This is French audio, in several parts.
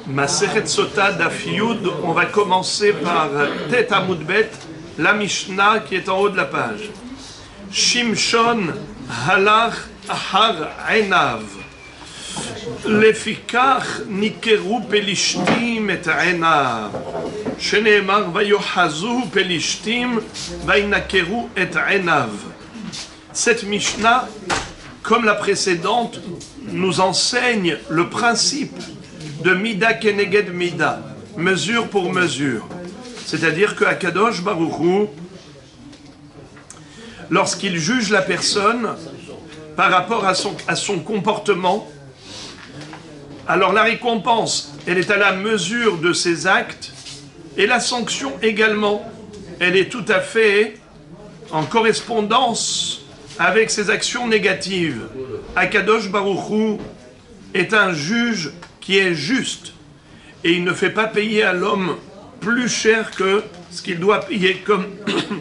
Masechet Sota Daf Yud, on va commencer par Tet Amud Bet, la Mishnah qui est en haut de la page. Shimshon halach ahar einav. Lefikach nikeru pelishtim et einav. Sheneemar vayohazu pelishtim vainakeru et einav. Cette Mishnah, comme la précédente, nous enseigne le principe de Mida Keneged Mida, mesure pour mesure. C'est-à-dire que Akadosh Baruch Hu, lorsqu'il juge la personne par rapport à son comportement, alors la récompense, elle est à la mesure de ses actes, et la sanction également, elle est tout à fait en correspondance avec ses actions négatives. Akadosh Baruch Hu est un juge qui est juste, et il ne fait pas payer à l'homme plus cher que ce qu'il doit payer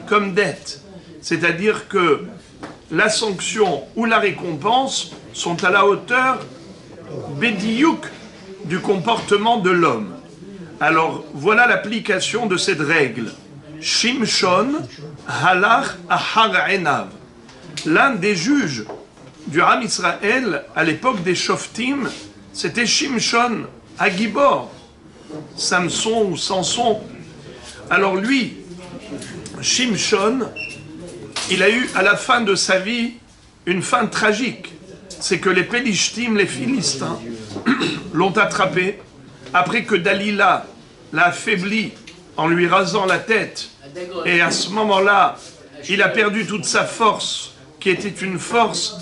comme dette. C'est-à-dire que la sanction ou la récompense sont à la hauteur bédiouk du comportement de l'homme. Alors voilà l'application de cette règle. Shimshon halach ahar enav. L'un des juges du Ham Israël à l'époque des Shoftim, c'était Shimshon Agibor, Samson ou Samson. Alors lui, Shimshon, il a eu à la fin de sa vie une fin tragique. C'est que les Pélishtim, les Philistins, l'ont attrapé après que Dalila l'a affaibli en lui rasant la tête. Et à ce moment-là, il a perdu toute sa force, qui était une force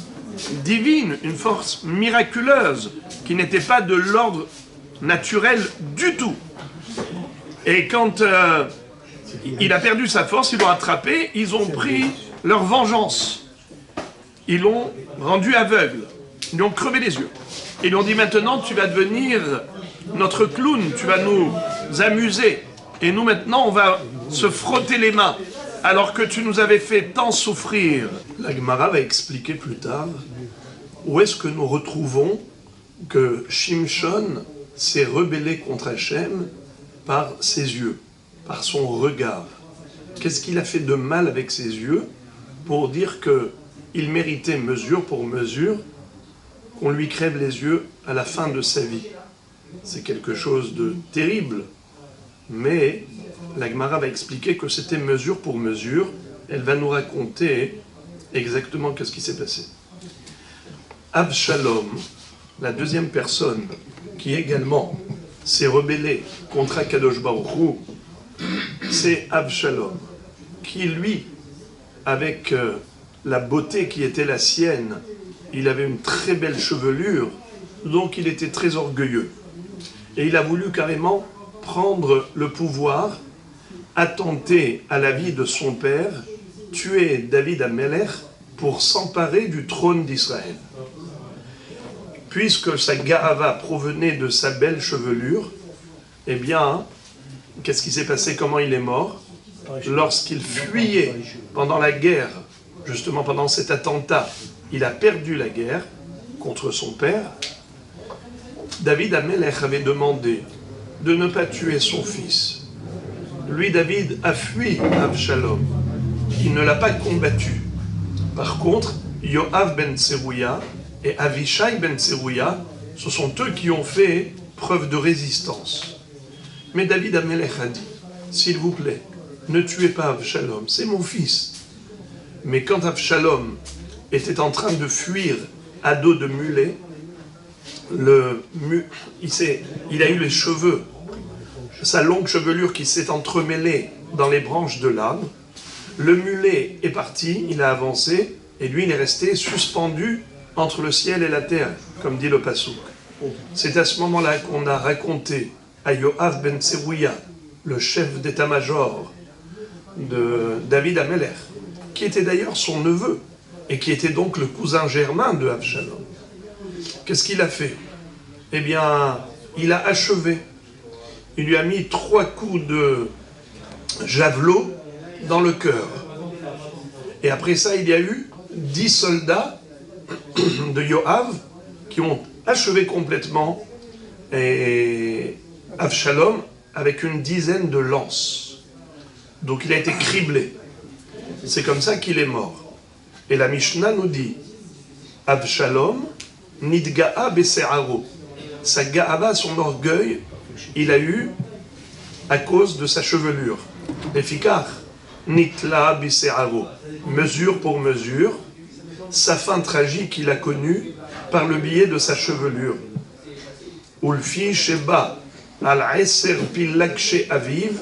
divine, une force miraculeuse, qui n'était pas de l'ordre naturel du tout. Et quand il a perdu sa force, ils l'ont attrapé, ils ont pris leur vengeance. Ils l'ont rendu aveugle, ils lui ont crevé les yeux. Ils lui ont dit maintenant tu vas devenir notre clown, tu vas nous amuser. Et nous maintenant on va se frotter les mains. Alors que tu nous avais fait tant souffrir. La Gemara va expliquer plus tard où est-ce que nous retrouvons que Shimshon s'est rebellé contre Hachem par ses yeux, par son regard. Qu'est-ce qu'il a fait de mal avec ses yeux pour dire qu'il méritait mesure pour mesure qu'on lui crève les yeux à la fin de sa vie? C'est quelque chose de terrible, mais la Gemara va expliquer que c'était mesure pour mesure. Elle va nous raconter exactement qu'est-ce qui s'est passé. Avshalom, la deuxième personne qui également s'est rebellée contre Akadosh Baruch Hu, c'est Avshalom, qui lui, avec la beauté qui était la sienne, il avait une très belle chevelure, donc il était très orgueilleux. Et il a voulu carrément prendre le pouvoir, attenter à la vie de son père, tuer David Amelech pour s'emparer du trône d'Israël. Puisque sa garava provenait de sa belle chevelure, eh bien, qu'est-ce qui s'est passé? Comment il est mort? Lorsqu'il fuyait pendant la guerre, justement pendant cet attentat, il a perdu la guerre contre son père. David Amelech avait demandé de ne pas tuer son fils. Lui, David, a fui Avshalom. Il ne l'a pas combattu. Par contre, Yoav ben Tserouya et Avishai ben Tserouya, ce sont eux qui ont fait preuve de résistance. Mais David Amelech a dit, s'il vous plaît, ne tuez pas Avshalom, c'est mon fils. Mais quand Avshalom était en train de fuir à dos de mulet, il a eu les cheveux, sa longue chevelure qui s'est entremêlée dans les branches de l'arbre. Le mulet est parti, il a avancé, et lui il est resté suspendu entre le ciel et la terre, comme dit le Passouk. C'est à ce moment-là qu'on a raconté à Yoav ben Tserouya, le chef d'état-major de David Amelech, qui était d'ailleurs son neveu, et qui était donc le cousin germain de Avshalom. Qu'est-ce qu'il a fait? Eh bien, il a achevé. Il lui a mis 3 coups de javelot dans le cœur. Et après ça, il y a eu 10 soldats de Yoav qui ont achevé complètement et Avshalom avec une dizaine de lances. Donc il a été criblé. C'est comme ça qu'il est mort. Et la Mishnah nous dit Avshalom nidga'a bese'aro. Sa ga'ava, son orgueil, il a eu à cause de sa chevelure. Efikar nitla bese'aro. Mesure pour mesure, sa fin tragique il a connue par le biais de sa chevelure. Ulfi sheba al-eser pilak she aviv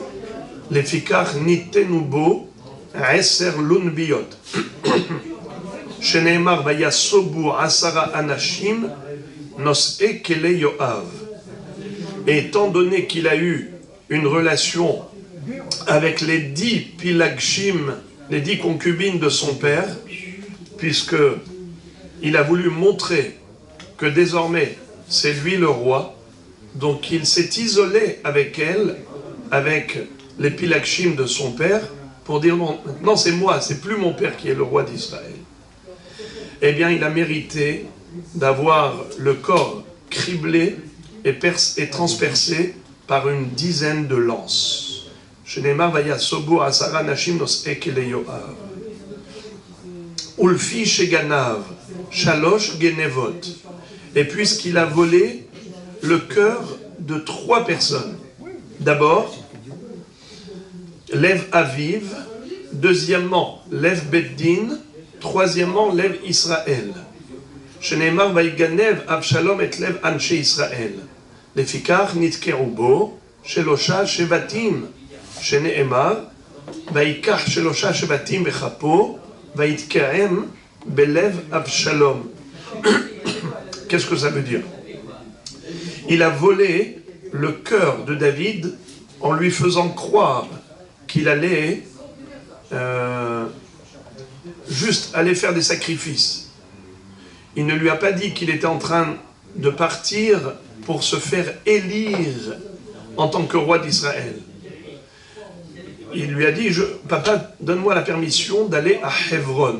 lefikar nitenubo eser lun biyot. Sheneemar vayasobu asara anashim nos'e kele yoav. Et étant donné qu'il a eu une relation avec les 10 pilagshim, les 10 concubines de son père, puisque il a voulu montrer que désormais c'est lui le roi, donc il s'est isolé avec elle, avec les pilagshim de son père, pour dire non, maintenant c'est moi, c'est plus mon père qui est le roi d'Israël. Eh bien il a mérité d'avoir le corps criblé et transpercé par une dizaine de lances. Shenemar vaya sobo asara nashim nos ekele yoav. Ulfi sheganav shalosh genevot. Et puisqu'il a volé le cœur de 3 personnes. D'abord, Lev Aviv. Deuxièmement, Lev Beddin. Troisièmement, Lev Israël. Shenemar vaiganev Avshalom et Lev Anshe Israël. Lefikar nitkerubo shelosha shevatim. Shenemar vaikach shelosha shevatim bechapo vaitkerem belev Avshalom. Qu'est-ce que ça veut dire? Il a volé le cœur de David en lui faisant croire qu'il allait juste aller faire des sacrifices. Il ne lui a pas dit qu'il était en train de partir pour se faire élire en tant que roi d'Israël. Il lui a dit, papa, donne-moi la permission d'aller à Hebron,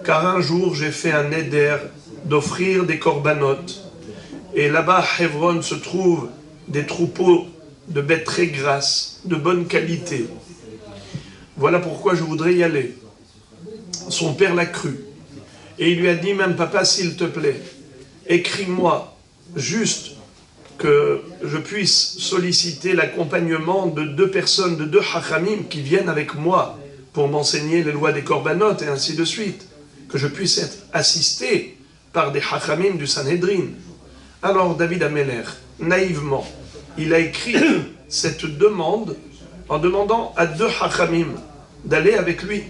car un jour j'ai fait un éder d'offrir des corbanotes. Et là-bas, à Hebron, se trouvent des troupeaux de bêtes très grasses, de bonne qualité. Voilà pourquoi je voudrais y aller. Son père l'a cru. Et il lui a dit même, papa, s'il te plaît, écris-moi juste que je puisse solliciter l'accompagnement de 2 personnes, de 2 hachamim qui viennent avec moi pour m'enseigner les lois des corbanotes et ainsi de suite. Que je puisse être assisté par des hachamim du Sanhedrin. Alors David Améler, naïvement, il a écrit cette demande en demandant à 2 hachamim d'aller avec lui.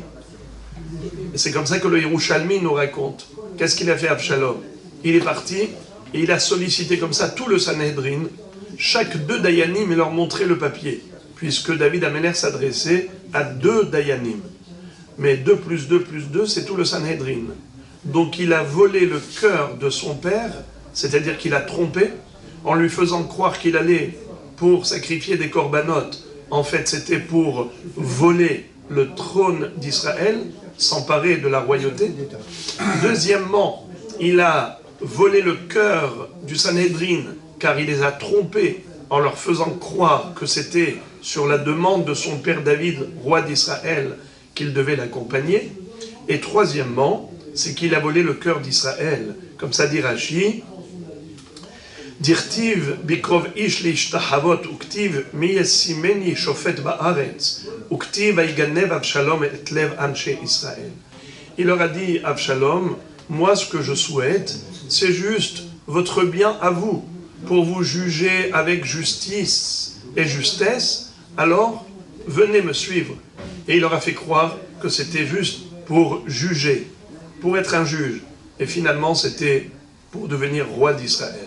Et c'est comme ça que le Yerushalmi nous raconte. Qu'est-ce qu'il a fait Avshalom? Il est parti et il a sollicité comme ça tout le Sanhedrin. Chaque 2 dayanim, il leur montrait le papier, puisque David Améler s'adressait à 2 dayanim. Mais 2 plus 2 plus 2, c'est tout le Sanhedrin. Donc il a volé le cœur de son père, c'est-à-dire qu'il a trompé, en lui faisant croire qu'il allait pour sacrifier des corbanotes. En fait, c'était pour voler le trône d'Israël, s'emparer de la royauté. Deuxièmement, il a volé le cœur du Sanhedrin, car il les a trompés en leur faisant croire que c'était sur la demande de son père David, roi d'Israël, qu'il devait l'accompagner. Et troisièmement, c'est qu'il a volé le cœur d'Israël. Comme ça dit Rashi, Dirtiv bikrov ish leishtahavot uktiv miyesimeni shofet ba'aretz uktiv aiganev Avshalom et lev anshe Israël. Il leur a dit, Avshalom, moi ce que je souhaite, c'est juste votre bien à vous, pour vous juger avec justice et justesse, alors venez me suivre. Et il leur a fait croire que c'était juste pour juger, pour être un juge. Et finalement, c'était pour devenir roi d'Israël.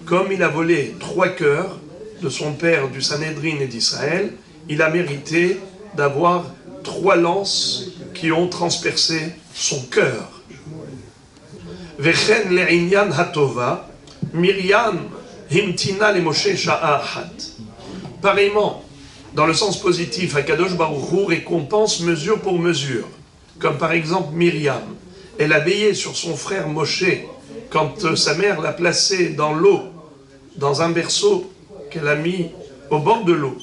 Comme il a volé 3 cœurs de son père du Sanhedrin et d'Israël, il a mérité d'avoir 3 lances qui ont transpercé son cœur. Vechen le'inyan hatova, Myriam himtina le Moshe sha'ahat. Pareillement, dans le sens positif, Akadosh Baruch Hu récompense mesure pour mesure. Comme par exemple Myriam, elle a veillé sur son frère Moshe quand sa mère l'a placé dans l'eau, dans un berceau qu'elle a mis au bord de l'eau.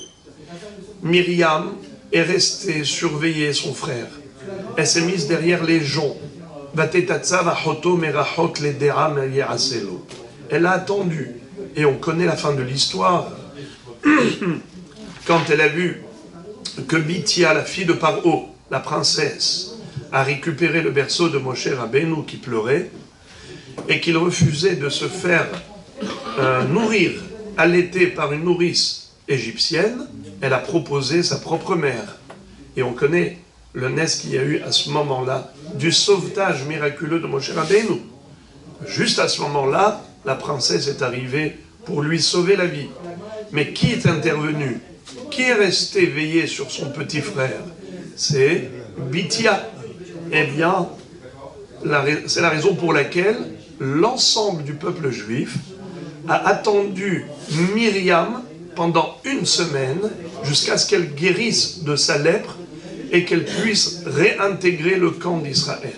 Myriam est restée surveiller son frère. Elle s'est mise derrière les joncs. Elle a attendu. Et on connaît la fin de l'histoire. Quand elle a vu que Bithia, la fille de Paro, la princesse, a récupéré le berceau de Moshe Rabbeinu qui pleurait, et qu'il refusait de se faire nourrir, allaiter par une nourrice égyptienne, elle a proposé sa propre mère. Et on connaît le nes qu'il y a eu à ce moment-là, du sauvetage miraculeux de Moshe Rabbeinu. Juste à ce moment-là, la princesse est arrivée pour lui sauver la vie. Mais qui est intervenu? Qui est resté veillé sur son petit frère? C'est Bithia. Eh bien, c'est la raison pour laquelle l'ensemble du peuple juif a attendu Myriam pendant une semaine jusqu'à ce qu'elle guérisse de sa lèpre et qu'elle puisse réintégrer le camp d'Israël.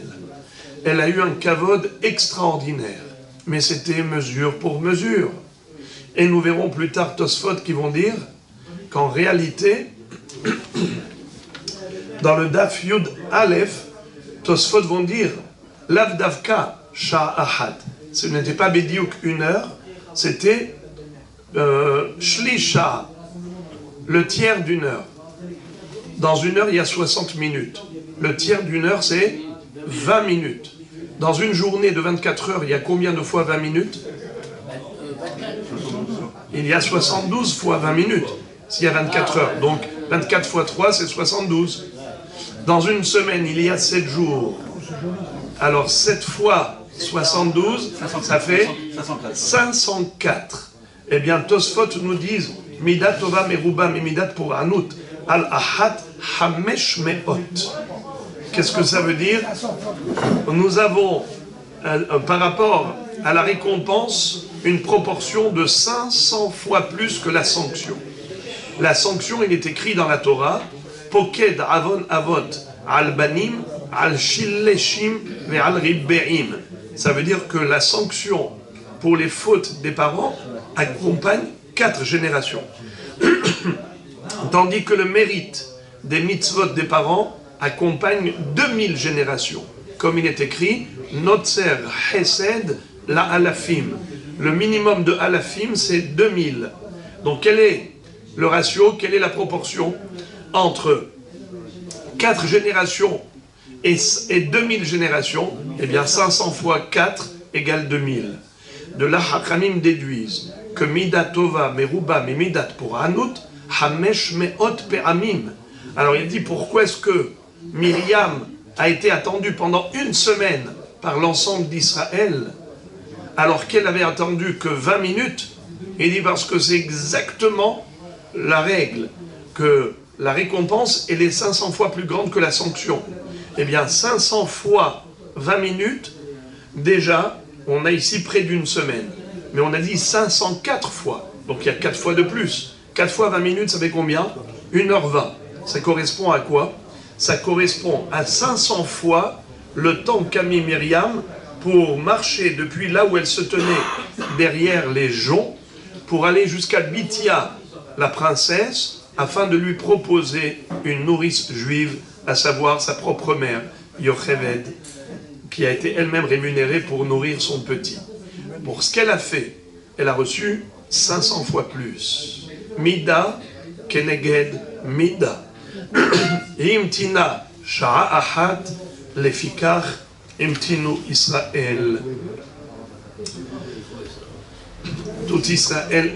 Elle a eu un kavod extraordinaire, mais c'était mesure pour mesure. Et nous verrons plus tard Tosfot qui vont dire qu'en réalité, dans le Daf Yud Aleph, Tosfot vont dire Lav Davka Shah Ahad. Ce n'était pas Bédiouk 1 heure, c'était Shlisha, le tiers d'une heure. Dans une heure, il y a 60 minutes. Le tiers d'une heure, c'est 20 minutes. Dans une journée de 24 heures, il y a combien de fois 20 minutes? Il y a 72 fois 20 minutes, s'il y a 24 heures. Donc, 24 fois 3, c'est 72. Dans une semaine, il y a 7 jours. Alors, 7 fois 72, ça fait 504. Eh bien, Tosfot nous disent, Midat Tova Meruba Midat pour Anout, Al-Ahat Hamesh Meot. Qu'est-ce que ça veut dire? Nous avons, par rapport à la récompense, une proportion de 500 fois plus que la sanction. La sanction, il est écrit dans la Torah, Poked Avon Avot Al-Banim Al-Shilleshim ve Al-Ribbeim. Ça veut dire que la sanction pour les fautes des parents accompagne 4 générations. Tandis que le mérite des mitzvot des parents accompagne 2000 générations. Comme il est écrit, Notzer Hesed la Alafim. Le minimum de Alafim, c'est 2000. Donc quel est le ratio, quelle est la proportion entre 4 générations et 2000 générations? Eh bien 500 fois 4 égale 2000. De là, Hachamim déduisent que Midat Tova Meruba Midat pour Anout, Hamesh Meot Pe'amim. Alors il dit pourquoi est-ce que Myriam a été attendue pendant une semaine par l'ensemble d'Israël alors qu'elle avait attendu que 20 minutes? Il dit parce que c'est exactement la règle, que la récompense elle est 500 fois plus grande que la sanction. Eh bien 500 fois 20 minutes, déjà on a ici près d'une semaine. Mais on a dit 504 fois, donc il y a 4 fois de plus. 4 fois 20 minutes, ça fait combien? 1h20. Ça correspond à quoi? Ça correspond à 500 fois le temps qu'a mis Myriam pour marcher depuis là où elle se tenait derrière les joncs pour aller jusqu'à Bithia, la princesse, afin de lui proposer une nourrice juive, à savoir sa propre mère, Yocheved, qui a été elle-même rémunérée pour nourrir son petit. Pour ce qu'elle a fait, elle a reçu 500 fois plus. Mida keneged mida. Imtina sha'a ahad lefikach imtinu Israël. Tout Israël,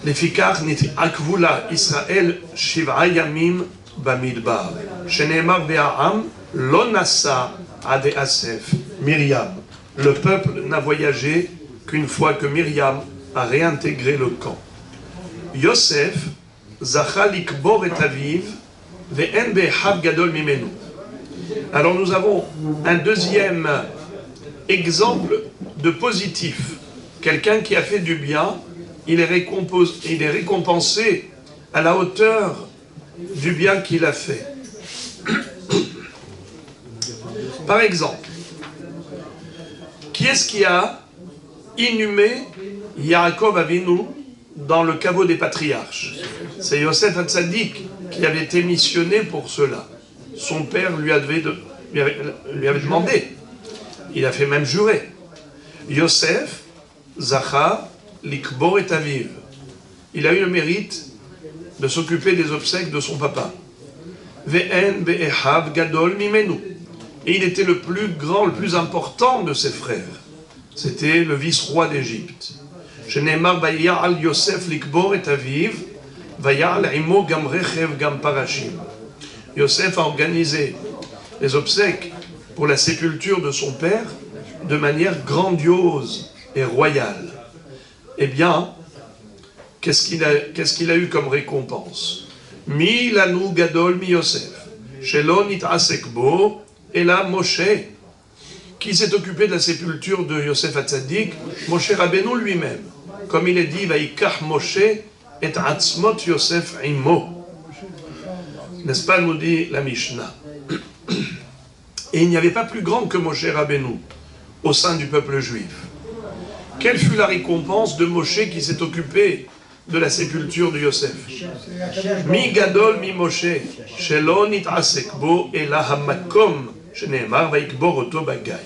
lefikach niti akvula Israël shiv'a yamim bamidbar. Sheneemar be'a'am lo nasa ade asef. Myriam. Le peuple n'a voyagé qu'une fois que Myriam a réintégré le camp. Yosef zacha likbor et aviv ve'en be'hav gadol mimenu. Alors nous avons un deuxième exemple de positif. Quelqu'un qui a fait du bien, il est récompensé à la hauteur du bien qu'il a fait. Par exemple, qui est-ce qui a inhumé Yaakov Avinu dans le caveau des patriarches. C'est Yosef Hatzadik qui avait été missionné pour cela. Son père lui avait demandé. Il a fait même jurer. Yosef, Zacha, Likbor et Aviv. Il a eu le mérite de s'occuper des obsèques de son papa. Ve'en be'ehav gadol mimenu. Et il était le plus grand, le plus important de ses frères. C'était le vice-roi d'Égypte. Shenemar vaya'al Yosef likbor et aviv, vaya'al imo gam rechev gam parashim. Yosef a organisé les obsèques pour la sépulture de son père de manière grandiose et royale. Eh bien, qu'est-ce qu'il a eu comme récompense? Mi lanu gadol mi Yosef, shelo nit'asek bo, et là Moshe, qui s'est occupé de la sépulture de Yosef Hatzadik, Moshe Rabbeinu lui-même. Comme il est dit, Vaikach Moshe et atzmot Yosef imo. N'est-ce pas, nous dit la Mishnah. Et il n'y avait pas plus grand que Moshe Rabbeinu au sein du peuple juif. Quelle fut la récompense de Moshe qui s'est occupé de la sépulture de Yosef? Mi gadol mi Moshe, shelo nit'asek bo ela hamakom shene'emar vaikbor oto bagay.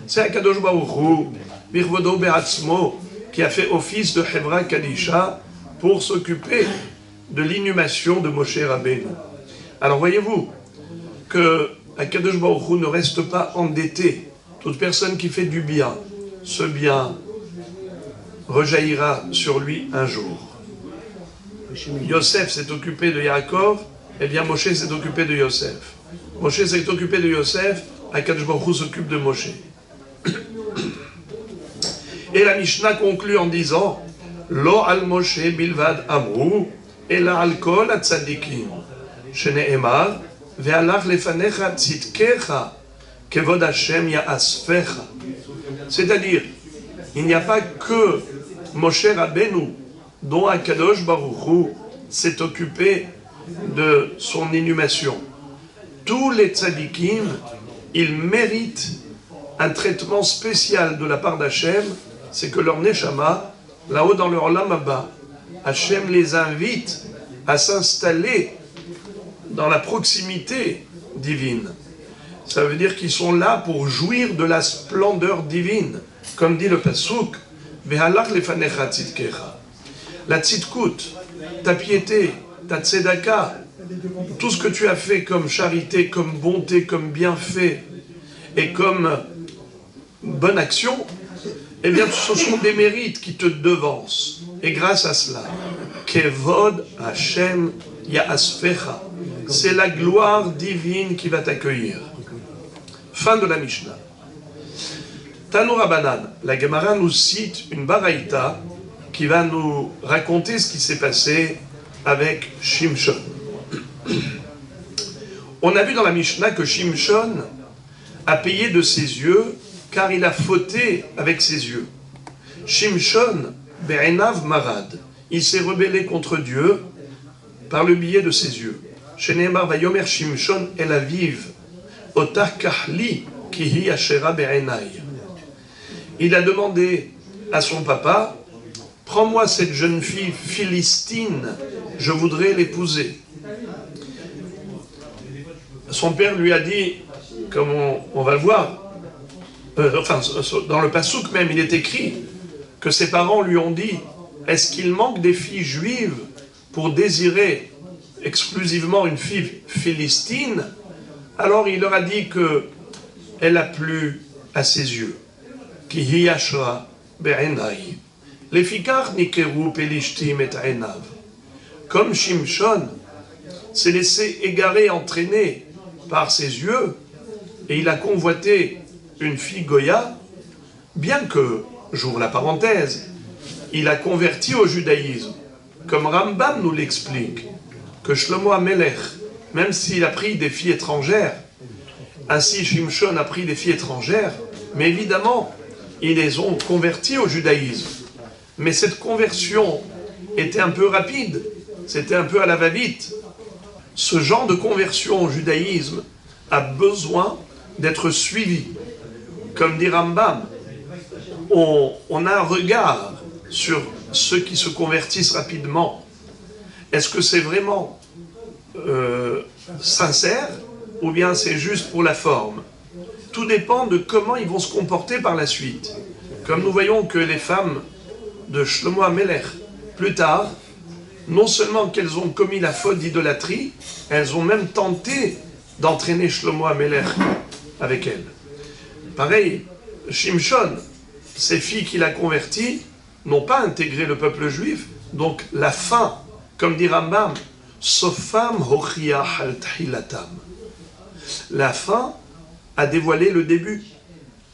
C'est Akadosh Baruch Hu, birvodo be'atzmo, qui a fait office de Hevra Kadisha pour s'occuper de l'inhumation de Moshe Rabbeinu. Alors voyez-vous que Akadosh Baruch Hu ne reste pas endetté. Toute personne qui fait du bien, ce bien rejaillira sur lui un jour. Yosef s'est occupé de Yaakov, eh bien Moshe s'est occupé de Yosef. Moshe s'est occupé de Yosef, Akadosh Baruch Hu s'occupe de Moshe. Et la Mishnah conclut en disant Lo al Moshe bilvad amru, ela al kol atzadikim, shene'emar, ve'alach lefanecha tzidkecha, kevod Hashem ya'asfecha. C'est-à-dire, il n'y a pas que Moshe Rabbeinu dont Akadosh Baruch Hu s'est occupé de son inhumation. Tous les tzadikim, ils méritent un traitement spécial de la part d'Hachem, c'est que leur neshama, là-haut dans leur lamaba, Hachem les invite à s'installer dans la proximité divine. Ça veut dire qu'ils sont là pour jouir de la splendeur divine. Comme dit le Passouk, Ve'halach lefanecha tzidkecha. La tzidkut, ta piété, ta tzedaka, tout ce que tu as fait comme charité, comme bonté, comme bienfait et comme bonne action, eh bien ce sont des mérites qui te devancent. Et grâce à cela, Kevod Hashem Ya'asfecha, c'est la gloire divine qui va t'accueillir. Fin de la Mishnah. Tanu Rabbanan, la Gemara nous cite une baraïta qui va nous raconter ce qui s'est passé avec Shimshon. On a vu dans la Mishnah que Shimshon a payé de ses yeux car il a fauté avec ses yeux. Shimshon be'enav marad, il s'est rebellé contre Dieu par le biais de ses yeux. Shene'emar vayomer Shimshon el aviv otah kahli kihi ashera be'enai. Il a demandé à son papa, prends-moi cette jeune fille philistine, je voudrais l'épouser. Son père lui a dit, comme on va le voir, dans le Passouk même, il est écrit que ses parents lui ont dit, est-ce qu'il manque des filles juives pour désirer exclusivement une fille philistine? Alors il leur a dit qu'elle a plu à ses yeux. Ki yashra be'enai. Lefikach nikeru pelishtim et enav. Comme Shimshon s'est laissé égarer, entraîner par ses yeux, et il a convoité une fille Goya, bien que, j'ouvre la parenthèse, il a converti au judaïsme, comme Rambam nous l'explique, que Shlomo HaMelech, même s'il a pris des filles étrangères, ainsi Shimshon a pris des filles étrangères, mais évidemment, ils les ont convertis au judaïsme. Mais cette conversion était un peu rapide, c'était un peu à la va-vite. Ce genre de conversion au judaïsme a besoin d'être suivi. Comme dit Rambam, on a un regard sur ceux qui se convertissent rapidement, est-ce que c'est vraiment sincère ou bien c'est juste pour la forme? Tout dépend de comment ils vont se comporter par la suite. Comme nous voyons que les femmes de Shlomo HaMelech, plus tard, non seulement qu'elles ont commis la faute d'idolâtrie, elles ont même tenté d'entraîner Shlomo HaMelech avec elles. Pareil, Shimshon, ses filles qu'il a converties, n'ont pas intégré le peuple juif, donc la fin, comme dit Rambam, Sofam hochiach al tchilatam. La fin a dévoilé le début.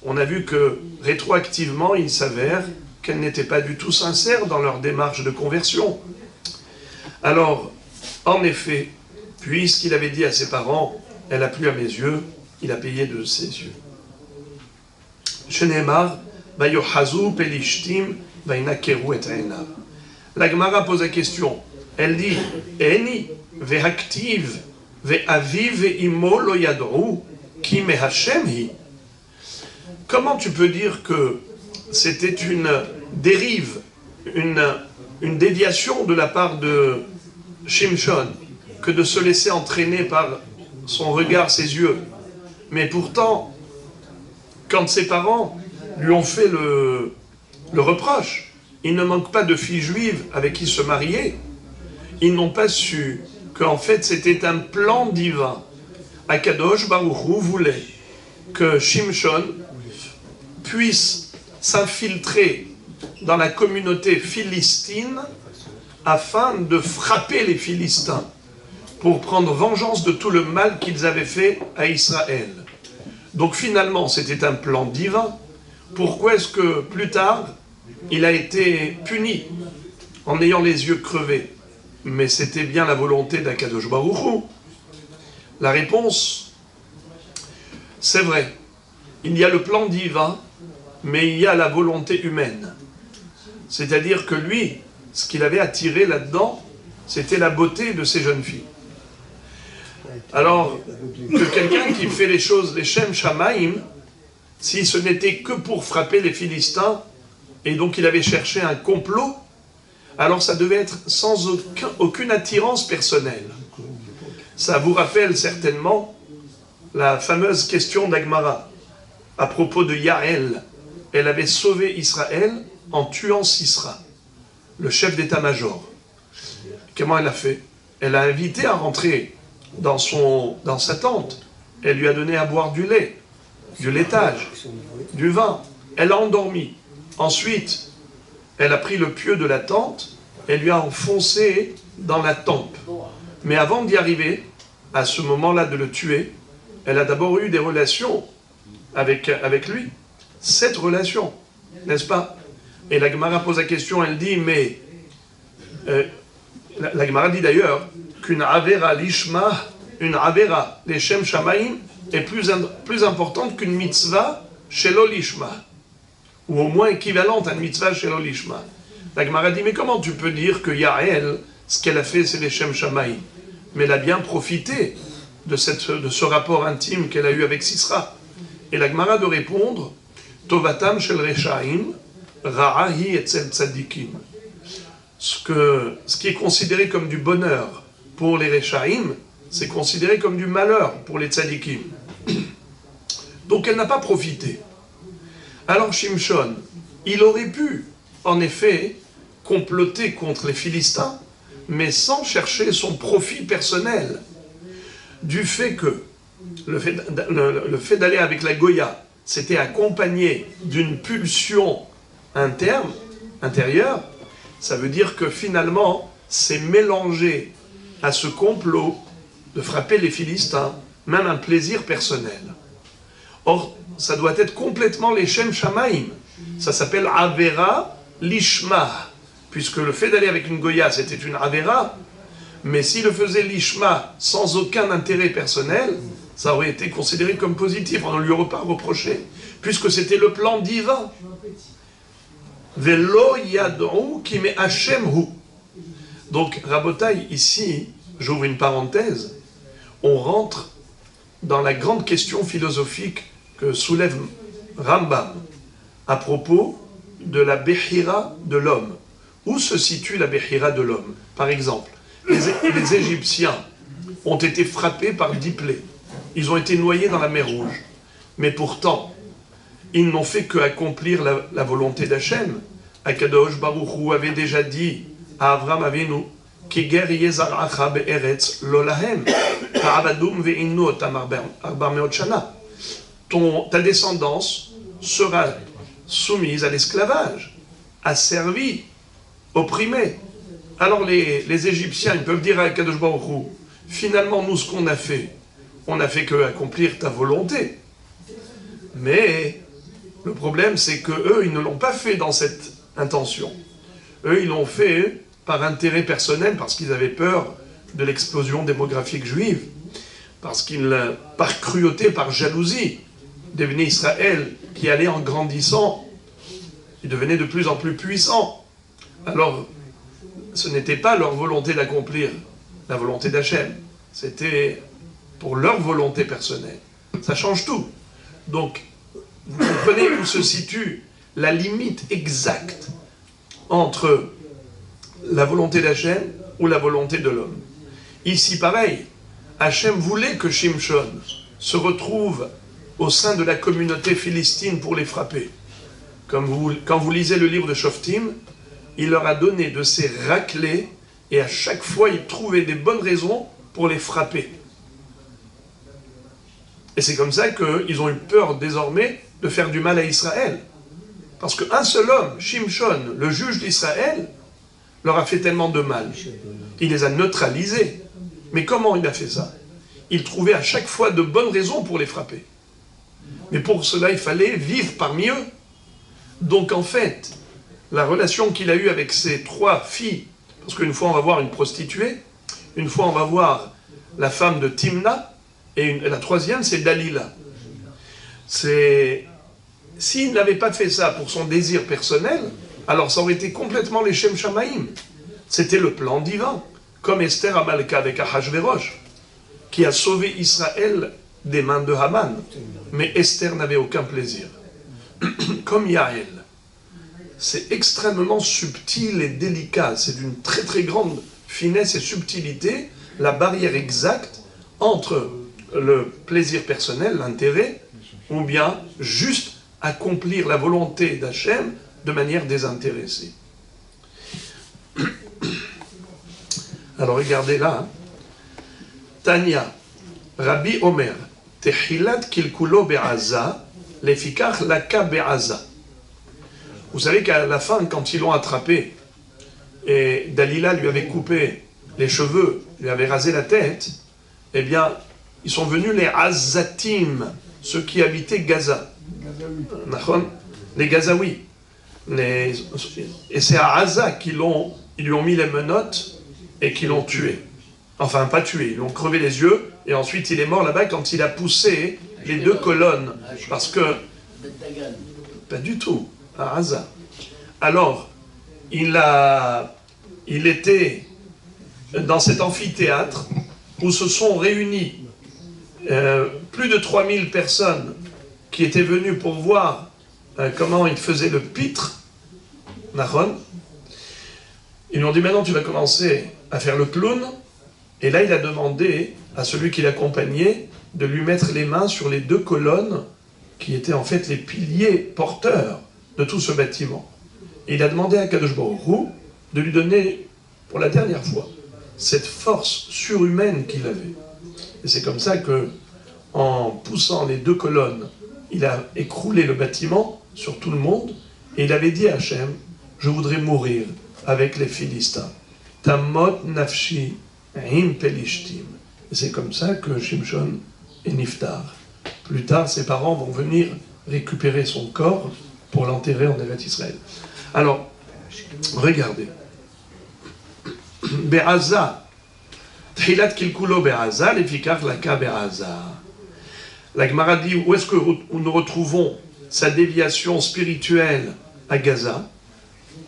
On a vu que rétroactivement, il s'avère qu'elles n'étaient pas du tout sincères dans leur démarche de conversion. Alors, en effet, puisqu'il avait dit à ses parents, elle a plu à mes yeux, il a payé de ses yeux. Shenemar, Bayohazu pelishtim, Vainakeru et Einav. La Gemara pose la question. Elle dit, Eni, ve'aktiv, ve'aviv, ve'imo lo yadru, ki me Hashem hi. Comment tu peux dire que c'était une dérive, une déviation de la part de Shimshon, que de se laisser entraîner par son regard, ses yeux? Mais pourtant, quand ses parents lui ont fait le reproche, il ne manque pas de filles juives avec qui se marier, ils n'ont pas su qu'en fait c'était un plan divin. Akadosh Baruch Hu voulait que Shimshon puisse s'infiltrer dans la communauté philistine afin de frapper les Philistins pour prendre vengeance de tout le mal qu'ils avaient fait à Israël. Donc finalement, c'était un plan divin. Pourquoi est-ce que plus tard, il a été puni en ayant les yeux crevés? Mais c'était bien la volonté d'Akadosh Baruch Hu. La réponse, c'est vrai. Il y a le plan divin, mais il y a la volonté humaine. C'est-à-dire que lui, ce qu'il avait attiré là-dedans, c'était la beauté de ces jeunes filles. Alors, que quelqu'un qui fait les choses, les Shem Shamaim, si ce n'était que pour frapper les Philistins, et donc il avait cherché un complot, alors ça devait être sans aucune attirance personnelle. Ça vous rappelle certainement la fameuse question d'Agmara à propos de Yaël. Elle avait sauvé Israël en tuant Sisra, le chef d'état-major. Comment elle a fait? Elle a invité à rentrer dans sa tente. Elle lui a donné à boire du lait, du laitage, du vin. Elle l'a endormi. Ensuite, elle a pris le pieu de la tente et lui a enfoncé dans la tempe. Mais avant d'y arriver, à ce moment-là de le tuer, elle a d'abord eu des relations avec lui. 7 relations, n'est-ce pas? Et la Gemara pose la question, elle dit, mais... la Gemara dit d'ailleurs qu'une avera lishma, une avera, les Shem Shamaim, est plus importante qu'une mitzvah shelo lishma, ou au moins équivalente à une mitzvah shelo lishma. La Gemara dit, mais comment tu peux dire que Yael, ce qu'elle a fait, c'est les Shem Shamaim? Mais elle a bien profité de ce rapport intime qu'elle a eu avec Sisra. Et la Gemara de répondre, Tovatam shel Reshaim, Ra'ahi etzel tzadikim. Ce qui est considéré comme du bonheur pour les Reshaim, c'est considéré comme du malheur pour les tzadikim. Donc elle n'a pas profité. Alors Shimshon, il aurait pu, en effet, comploter contre les Philistins, mais sans chercher son profit personnel. Du fait que le fait d'aller avec la Goya, c'était accompagné d'une pulsion intérieure, ça veut dire que finalement, c'est mélangé à ce complot de frapper les Philistins, même un plaisir personnel. Or, ça doit être complètement les Shem Shamaim. Ça s'appelle Avera Lishma, puisque le fait d'aller avec une Goya, c'était une Avera, mais s'il le faisait Lishma sans aucun intérêt personnel, ça aurait été considéré comme positif, on ne lui aurait pas reproché, puisque c'était le plan divin. Velo yad'u ki me Hashem hu. Donc, Rabotai, ici, j'ouvre une parenthèse, on rentre dans la grande question philosophique que soulève Rambam à propos de la Bechira de l'homme, Où se situe la Bechira de l'homme? Par exemple, les Égyptiens ont été frappés par 10 plaies. Ils ont été noyés dans la mer Rouge. Mais pourtant, ils n'ont fait qu'accomplir la volonté d'Hachem. Akadosh Baruch Hu avait déjà dit à Avraham Avinu, Kiger yezaracha be'eretz lo lahem, ha'avadum ve'innu otam arba meot shana. Ta descendance sera soumise à l'esclavage, asservie, opprimée. Alors les Égyptiens, ils peuvent dire à Akadosh Baruch Hu, finalement, nous, ce qu'on a fait qu'accomplir ta volonté. Mais le problème, c'est qu'eux, ils ne l'ont pas fait dans cette intention. Eux, ils l'ont fait par intérêt personnel, parce qu'ils avaient peur de l'explosion démographique juive, parce qu'ils, par cruauté, par jalousie, devenaient Israël, qui allait en grandissant, ils devenaient de plus en plus puissants. Alors, ce n'était pas leur volonté d'accomplir la volonté d'Hachem, c'était pour leur volonté personnelle. Ça change tout. Donc, vous comprenez où se situe la limite exacte entre la volonté d'Hachem ou la volonté de l'homme. Ici, pareil, Hachem voulait que Shimshon se retrouve au sein de la communauté philistine pour les frapper. Quand vous lisez le livre de Shoftim, il leur a donné de ces raclées, et à chaque fois, il trouvait des bonnes raisons pour les frapper. Et c'est comme ça qu'ils ont eu peur désormais de faire du mal à Israël. Parce qu'un seul homme, Shimshon, le juge d'Israël, leur a fait tellement de mal. Il les a neutralisés. Mais comment il a fait ça? Il trouvait à chaque fois de bonnes raisons pour les frapper. Mais pour cela, il fallait vivre parmi eux. Donc en fait, la relation qu'il a eue avec ses 3 filles, parce qu'une fois on va voir une prostituée, une fois on va voir la femme de Timna, et la 3e c'est Dalila. S'il n'avait pas fait ça pour son désir personnel, alors ça aurait été complètement les Shem Shamaïm. C'était le plan divin, comme Esther Amalka avec Ahashverosh, qui a sauvé Israël des mains de Haman. Mais Esther n'avait aucun plaisir. Comme Yael. C'est extrêmement subtil et délicat, c'est d'une très très grande finesse et subtilité, la barrière exacte entre le plaisir personnel, l'intérêt, ou bien juste accomplir la volonté d'Hachem de manière désintéressée. Alors regardez là, hein. Tanya, Rabbi Omer, Tehilat kilkulo be'aza, lefikach laka be'aza. Vous savez qu'à la fin, quand ils l'ont attrapé, et Dalila lui avait coupé les cheveux, lui avait rasé la tête, eh bien, ils sont venus les Azatim, ceux qui habitaient Gaza. Les Gazaouis. Et c'est à Gaza qu'ils lui ont mis les menottes et qu'ils l'ont tué. Enfin, pas tué, ils l'ont crevé les yeux, et ensuite il est mort là-bas quand il a poussé les 2 colonnes. Parce que... Pas du tout, à Gaza. Alors, il était dans cet amphithéâtre où se sont réunis plus de 3000 personnes qui étaient venues pour voir comment il faisait le pitre, Nahon. Ils lui ont dit, maintenant tu vas commencer à faire le clown. Et là, il a demandé à celui qui l'accompagnait de lui mettre les mains sur les 2 colonnes qui étaient en fait les piliers porteurs de tout ce bâtiment. Et il a demandé à Kadosh Baruch Hu de lui donner, pour la dernière fois, cette force surhumaine qu'il avait. Et c'est comme ça que, en poussant les 2 colonnes, il a écroulé le bâtiment sur tout le monde, et il avait dit à Hachem, je voudrais mourir avec les Philistins. Tamot nafshi im pelishtim. Et c'est comme ça que Shimshon est niftar. Plus tard, ses parents vont venir récupérer son corps pour l'enterrer en Eretz Israël. Alors, regardez. Be'aza. Tchilat kilkulo be'aza, lefikach laka be'aza. La Gemara dit, où est-ce que nous retrouvons sa déviation spirituelle à Gaza?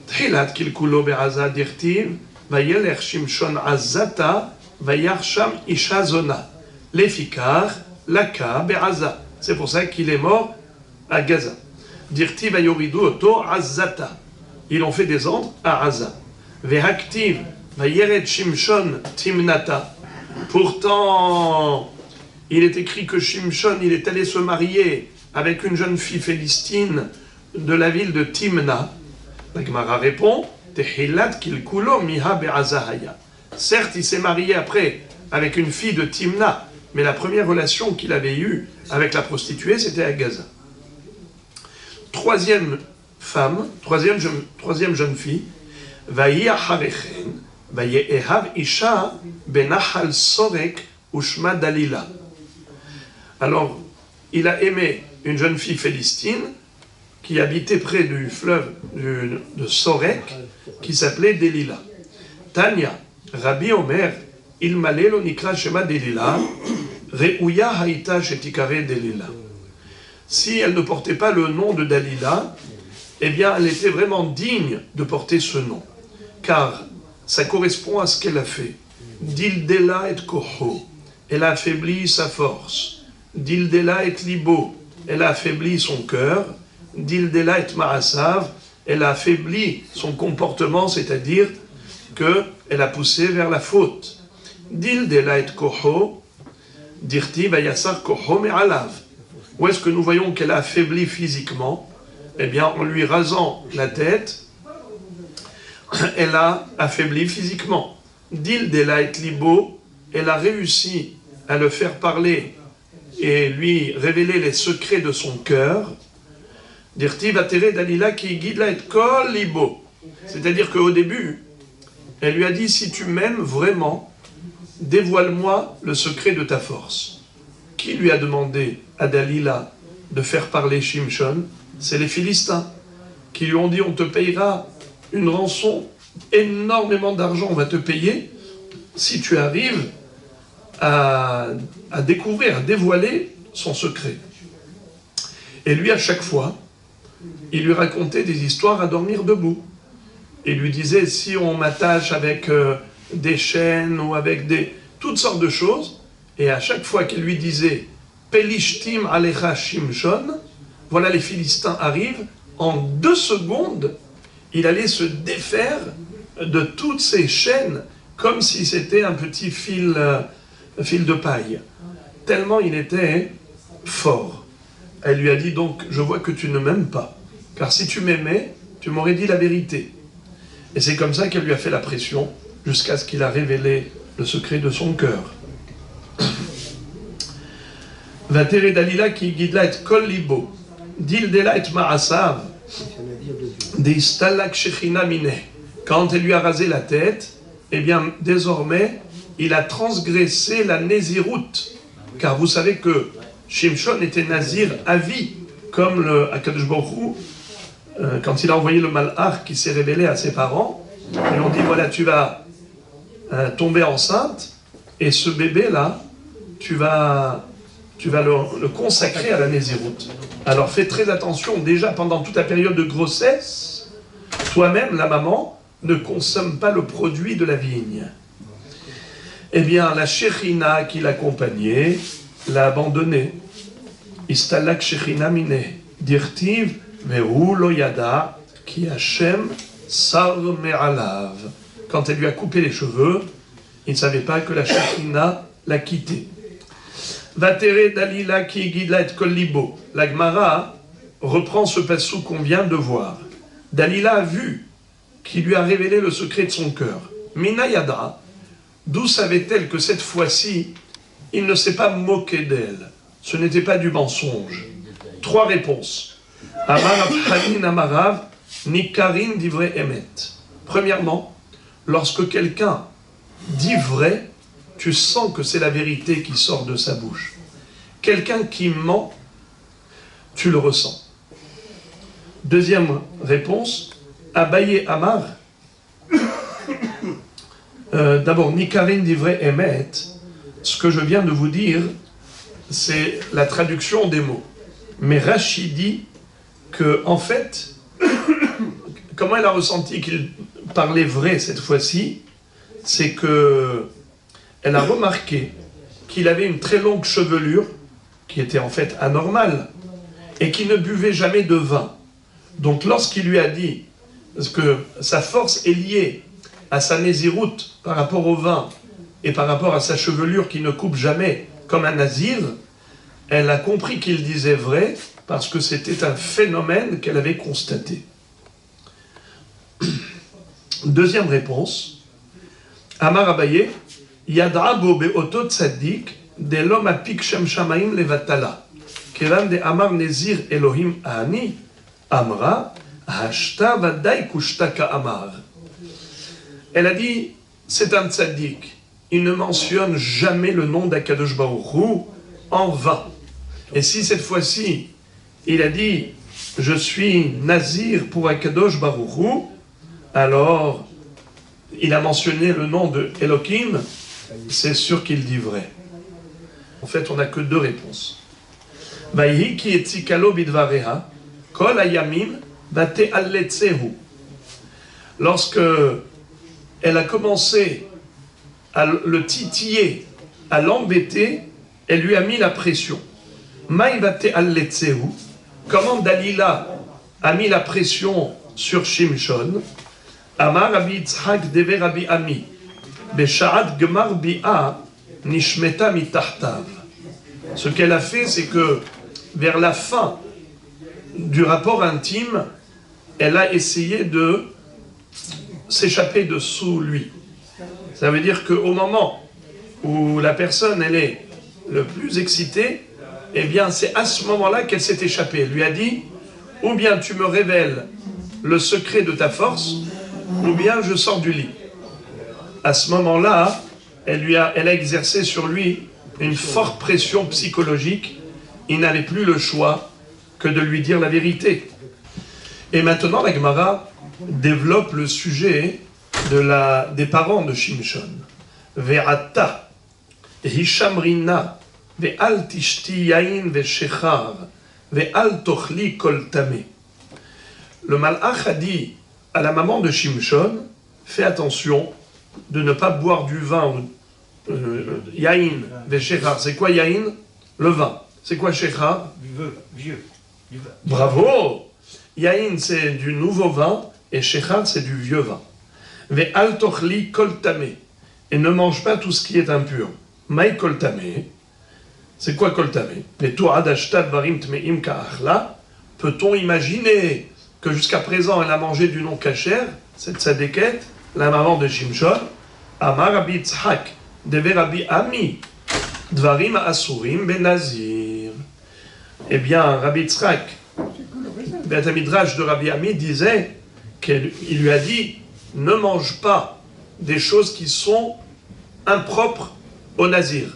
Tchilat kilkulo be'aza dirtiv, vayelech Shimshon azata, vayarsham isha zona. Lefikach laka be'aza. C'est pour ça qu'il est mort à Gaza. Dirtiv vayoridu oto azata. Ils l'ont fait descendre à Gaza. Vehaktiv, Vayeret Shimshon Timnata. Pourtant, il est écrit que Shimshon, il est allé se marier avec une jeune fille philistine de la ville de Timna. La Gemara répond, Tehilat Kilkulo Miha Be'azahaya. Certes, il s'est marié après avec une fille de Timna, mais la première relation qu'il avait eue avec la prostituée, c'était à Gaza. Troisième femme, troisième jeune fille, Vaïa Harechen, Vaïehav Isha Benahal Sorek Ushma Dalila. Alors, il a aimé une jeune fille philistine qui habitait près du fleuve de Sorek, qui s'appelait Delila. Tanya, Rabbi Omer, il malelo nikra shema Delila, Reouya haïta shetikare Delila. Si elle ne portait pas le nom de Dalila, eh bien, elle était vraiment digne de porter ce nom, car ça correspond à ce qu'elle a fait. Dildela et koho, elle a affaibli sa force. Dildela et libo, elle a affaibli son cœur. Dildela et ma'asav, elle a affaibli son comportement, c'est-à-dire qu'elle a poussé vers la faute. Dildela et koho, dirti bayasar koho me'alav. Où est-ce que nous voyons qu'elle a affaibli physiquement? Eh bien, en lui rasant la tête, elle a affaibli physiquement. Dildela et libo, elle a réussi à le faire parler et lui révéler les secrets de son cœur. Dirti vatere dalila qui guide la et kol libo. C'est-à-dire qu'au début, elle lui a dit, si tu m'aimes vraiment, dévoile-moi le secret de ta force. Qui lui a demandé à Dalila de faire parler Shimshon? C'est les Philistins qui lui ont dit, on te payera une rançon, énormément d'argent, on va te payer si tu arrives à découvrir, à dévoiler son secret. Et lui, à chaque fois, il lui racontait des histoires à dormir debout. Il lui disait, si on m'attache avec des chaînes ou avec toutes sortes de choses, et à chaque fois qu'il lui disait « Pelishtim alecha Shimshon », voilà, les Philistins arrivent, en 2 secondes, il allait se défaire de toutes ces chaînes, comme si c'était un petit fil de paille. Tellement il était fort. Elle lui a dit donc, je vois que tu ne m'aimes pas, car si tu m'aimais, tu m'aurais dit la vérité. Et c'est comme ça qu'elle lui a fait la pression, jusqu'à ce qu'il a révélé le secret de son cœur. Vatere Dalila qui guidela et kol libo, dildela et ma'asav, deistalak shechina mine. Quand elle lui a rasé la tête, eh bien, désormais, il a transgressé la Néziroute. Car vous savez que Shimshon était nazir à vie, comme le Akadosh Baruch Hu, quand il a envoyé le malach qui s'est révélé à ses parents, ils lui ont dit, voilà, tu vas tomber enceinte, et ce bébé-là, tu vas le consacrer à la Néziroute. Alors fais très attention, déjà pendant toute la période de grossesse, toi-même, la maman, ne consomme pas le produit de la vigne. Eh bien, la Shechina qui l'accompagnait l'a abandonné. Istalak Shechina mine, dirtiv vehu lo yada ki Hashem sar me'alav. Quand elle lui a coupé les cheveux, il ne savait pas que la Shechina l'a quitté. Vatere Dalila qui guidela et kol libo. La Gemara reprend ce passou qu'on vient de voir. Dalila a vu qui lui a révélé le secret de son cœur. Minayada, d'où savait-elle que cette fois-ci, il ne s'est pas moqué d'elle? Ce n'était pas du mensonge. 3 réponses. Amarav Hanin Amarav, Nikarin divrei emet. Premièrement, lorsque quelqu'un dit vrai, tu sens que c'est la vérité qui sort de sa bouche. Quelqu'un qui ment, tu le ressens. Deuxième réponse, Abaye Amar. D'abord, Nikarin divrei emet. Ce que je viens de vous dire, c'est la traduction des mots. Mais Rachid dit que, en fait, comment elle a ressenti qu'il parlait vrai cette fois-ci, c'est que elle a remarqué qu'il avait une très longue chevelure, qui était en fait anormale, et qu'il ne buvait jamais de vin. Donc lorsqu'il lui a dit que sa force est liée à sa nésiroute par rapport au vin et par rapport à sa chevelure qui ne coupe jamais comme un nazir, elle a compris qu'il disait vrai parce que c'était un phénomène qu'elle avait constaté. Deuxième réponse, Amar Abaye, Yadra bo be'oto tzaddik de l'homme apik shem shamaim levatala. Kevan de Amar Nezir Elohim Ani, Amra, Hashta vadai kushta ka Amar. Elle a dit, c'est un tzaddik. Il ne mentionne jamais le nom d'Akadosh Baruch Hu en vain. Et si cette fois-ci, il a dit, je suis nazir pour Akadosh Baruch Hu, alors il a mentionné le nom de Elohim, c'est sûr qu'il dit vrai. En fait, on n'a que deux réponses. Vaïhi ki etzikalo bidvareha, kol ayamim vate alletzehu. Lorsque elle a commencé à le titiller, à l'embêter, elle lui a mis la pression. Maï vate alletzehu. Comment Dalila a mis la pression sur Shimshon? Amar Rabbi Yitzhak deve Rabbi Ami, Besha'at Gemar Bi'a Nishmeta mitachtav. Ce qu'elle a fait, c'est que vers la fin du rapport intime, elle a essayé de s'échapper de sous lui. Ça veut dire qu'au moment où la personne elle est le plus excitée, eh bien c'est à ce moment-là qu'elle s'est échappée. Elle lui a dit, ou bien tu me révèles le secret de ta force, ou bien je sors du lit. À ce moment-là, elle a exercé sur lui une forte pression psychologique. Il n'avait plus le choix que de lui dire la vérité. Et maintenant, la Gemara développe le sujet des parents de Shimshon. Ve'ata, hishamrina, ve'al tishti yain ve'shechar, ve'al tochli kol tameh. Le malach a dit à la maman de Shimshon, fais attention de ne pas boire du vin, yain ve'shechar. C'est quoi yain? Le vin. C'est quoi shechar? Vieux. Bravo! Yain, c'est du nouveau vin, et shechar, c'est du vieux vin. Ve'al tochli kol tameh. Et ne mange pas tout ce qui est impur. Maï kol tameh. C'est quoi kol tameh? Peut-on imaginer que jusqu'à présent elle a mangé du non kasher, cette tzadékette, la maman de Shimshon, Amar Rabbi Yitzhak, deve Rabbi Ami, Dvarim Asurim Benazir. Eh bien, Rabbi Yitzhak, Beit HaMidrash de Rabbi Ami disait qu'il lui a dit, ne mange pas des choses qui sont impropres au nazir.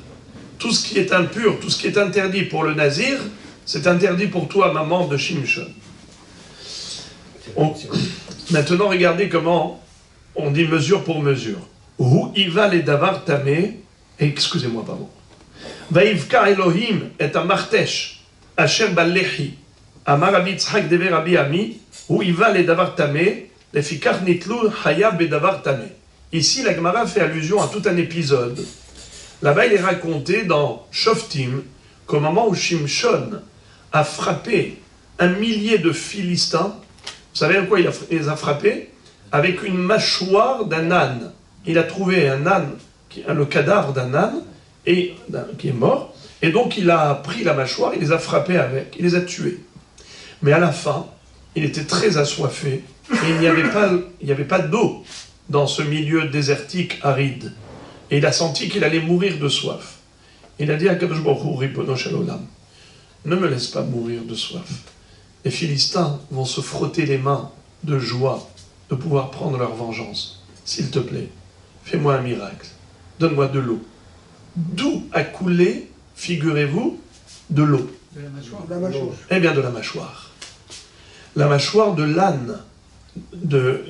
Tout ce qui est impur, tout ce qui est interdit pour le nazir, c'est interdit pour toi, maman de Shimshon. Maintenant, regardez comment on dit mesure pour mesure. Hu iva le davar tameh, excusez-moi, pardon. Vaivka Elohim et amartesh, asher balehi, amar Rabbi Yitzhak deve Rabbi Ami, hu iva le davar tameh, lefikach nitlu hayav bedavar tameh. Ici, la Gemara fait allusion à tout un épisode. Là-bas, il est raconté dans Shoftim qu'au moment où Shimshon a frappé 1 millier de Philistins, vous savez en quoi il les a frappés? Avec une mâchoire d'un âne. Il a trouvé un âne, le cadavre d'un âne, qui est mort, et donc il a pris la mâchoire, il les a frappés avec, il les a tués. Mais à la fin, il était très assoiffé, et il n'y avait pas d'eau dans ce milieu désertique aride. Et il a senti qu'il allait mourir de soif. Il a dit à Kadosh Baruch Hu, Ribono Shel Olam, ne me laisse pas mourir de soif. Les Philistins vont se frotter les mains de joie de pouvoir prendre leur vengeance. S'il te plaît, fais-moi un miracle. Donne-moi de l'eau. D'où a coulé, figurez-vous, de l'eau? De la mâchoire. Eh bien, de la mâchoire. La mâchoire de l'âne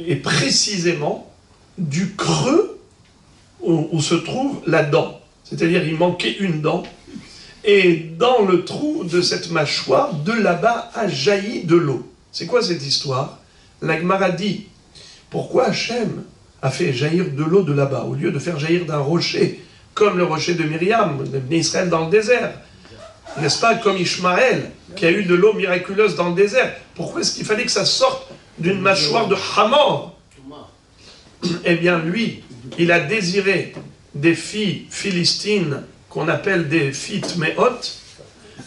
est précisément du creux où se trouve la dent. C'est-à-dire, il manquait une dent. Et dans le trou de cette mâchoire, de là-bas a jailli de l'eau. C'est quoi cette histoire? La Gemara dit, pourquoi Hachem a fait jaillir de l'eau de là-bas, au lieu de faire jaillir d'un rocher, comme le rocher de Myriam, d'Israël dans le désert? N'est-ce pas comme Ishmaël, qui a eu de l'eau miraculeuse dans le désert? Pourquoi est-ce qu'il fallait que ça sorte d'une mâchoire de Hamor? eh bien lui, il a désiré des filles philistines qu'on appelle des filles tméot,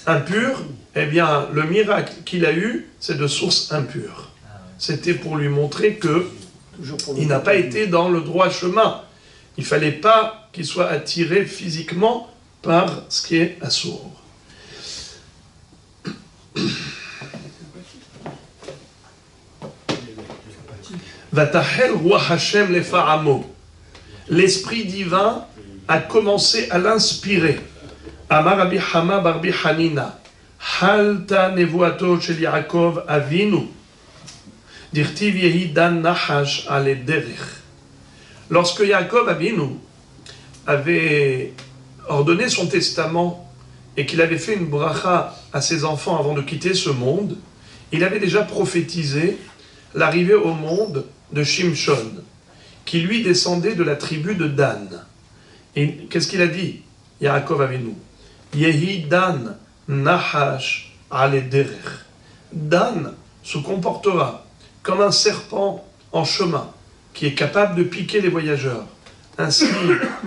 impures, eh bien le miracle qu'il a eu, c'est de source impure. C'était pour lui montrer que il n'a pas été dans le droit chemin. Il ne fallait pas qu'il soit attiré physiquement par ce qui est assourd. Vatahel roi Hashem le Faramo. L'esprit divin a commencé à l'inspirer. Amar Rabbi Hama Barbi Hanina. Halta nevuato shel Yaakov Avinu. Dirtiv yehi dan nahash ale derech. Lorsque Yaakov Avinu avait ordonné son testament et qu'il avait fait une bracha à ses enfants avant de quitter ce monde, il avait déjà prophétisé l'arrivée au monde de Shimshon, qui lui descendait de la tribu de Dan. Et qu'est-ce qu'il a dit, Yaakov Avinu? Yehi Dan nahash ale derech. Dan se comportera comme un serpent en chemin, qui est capable de piquer les voyageurs. Ainsi,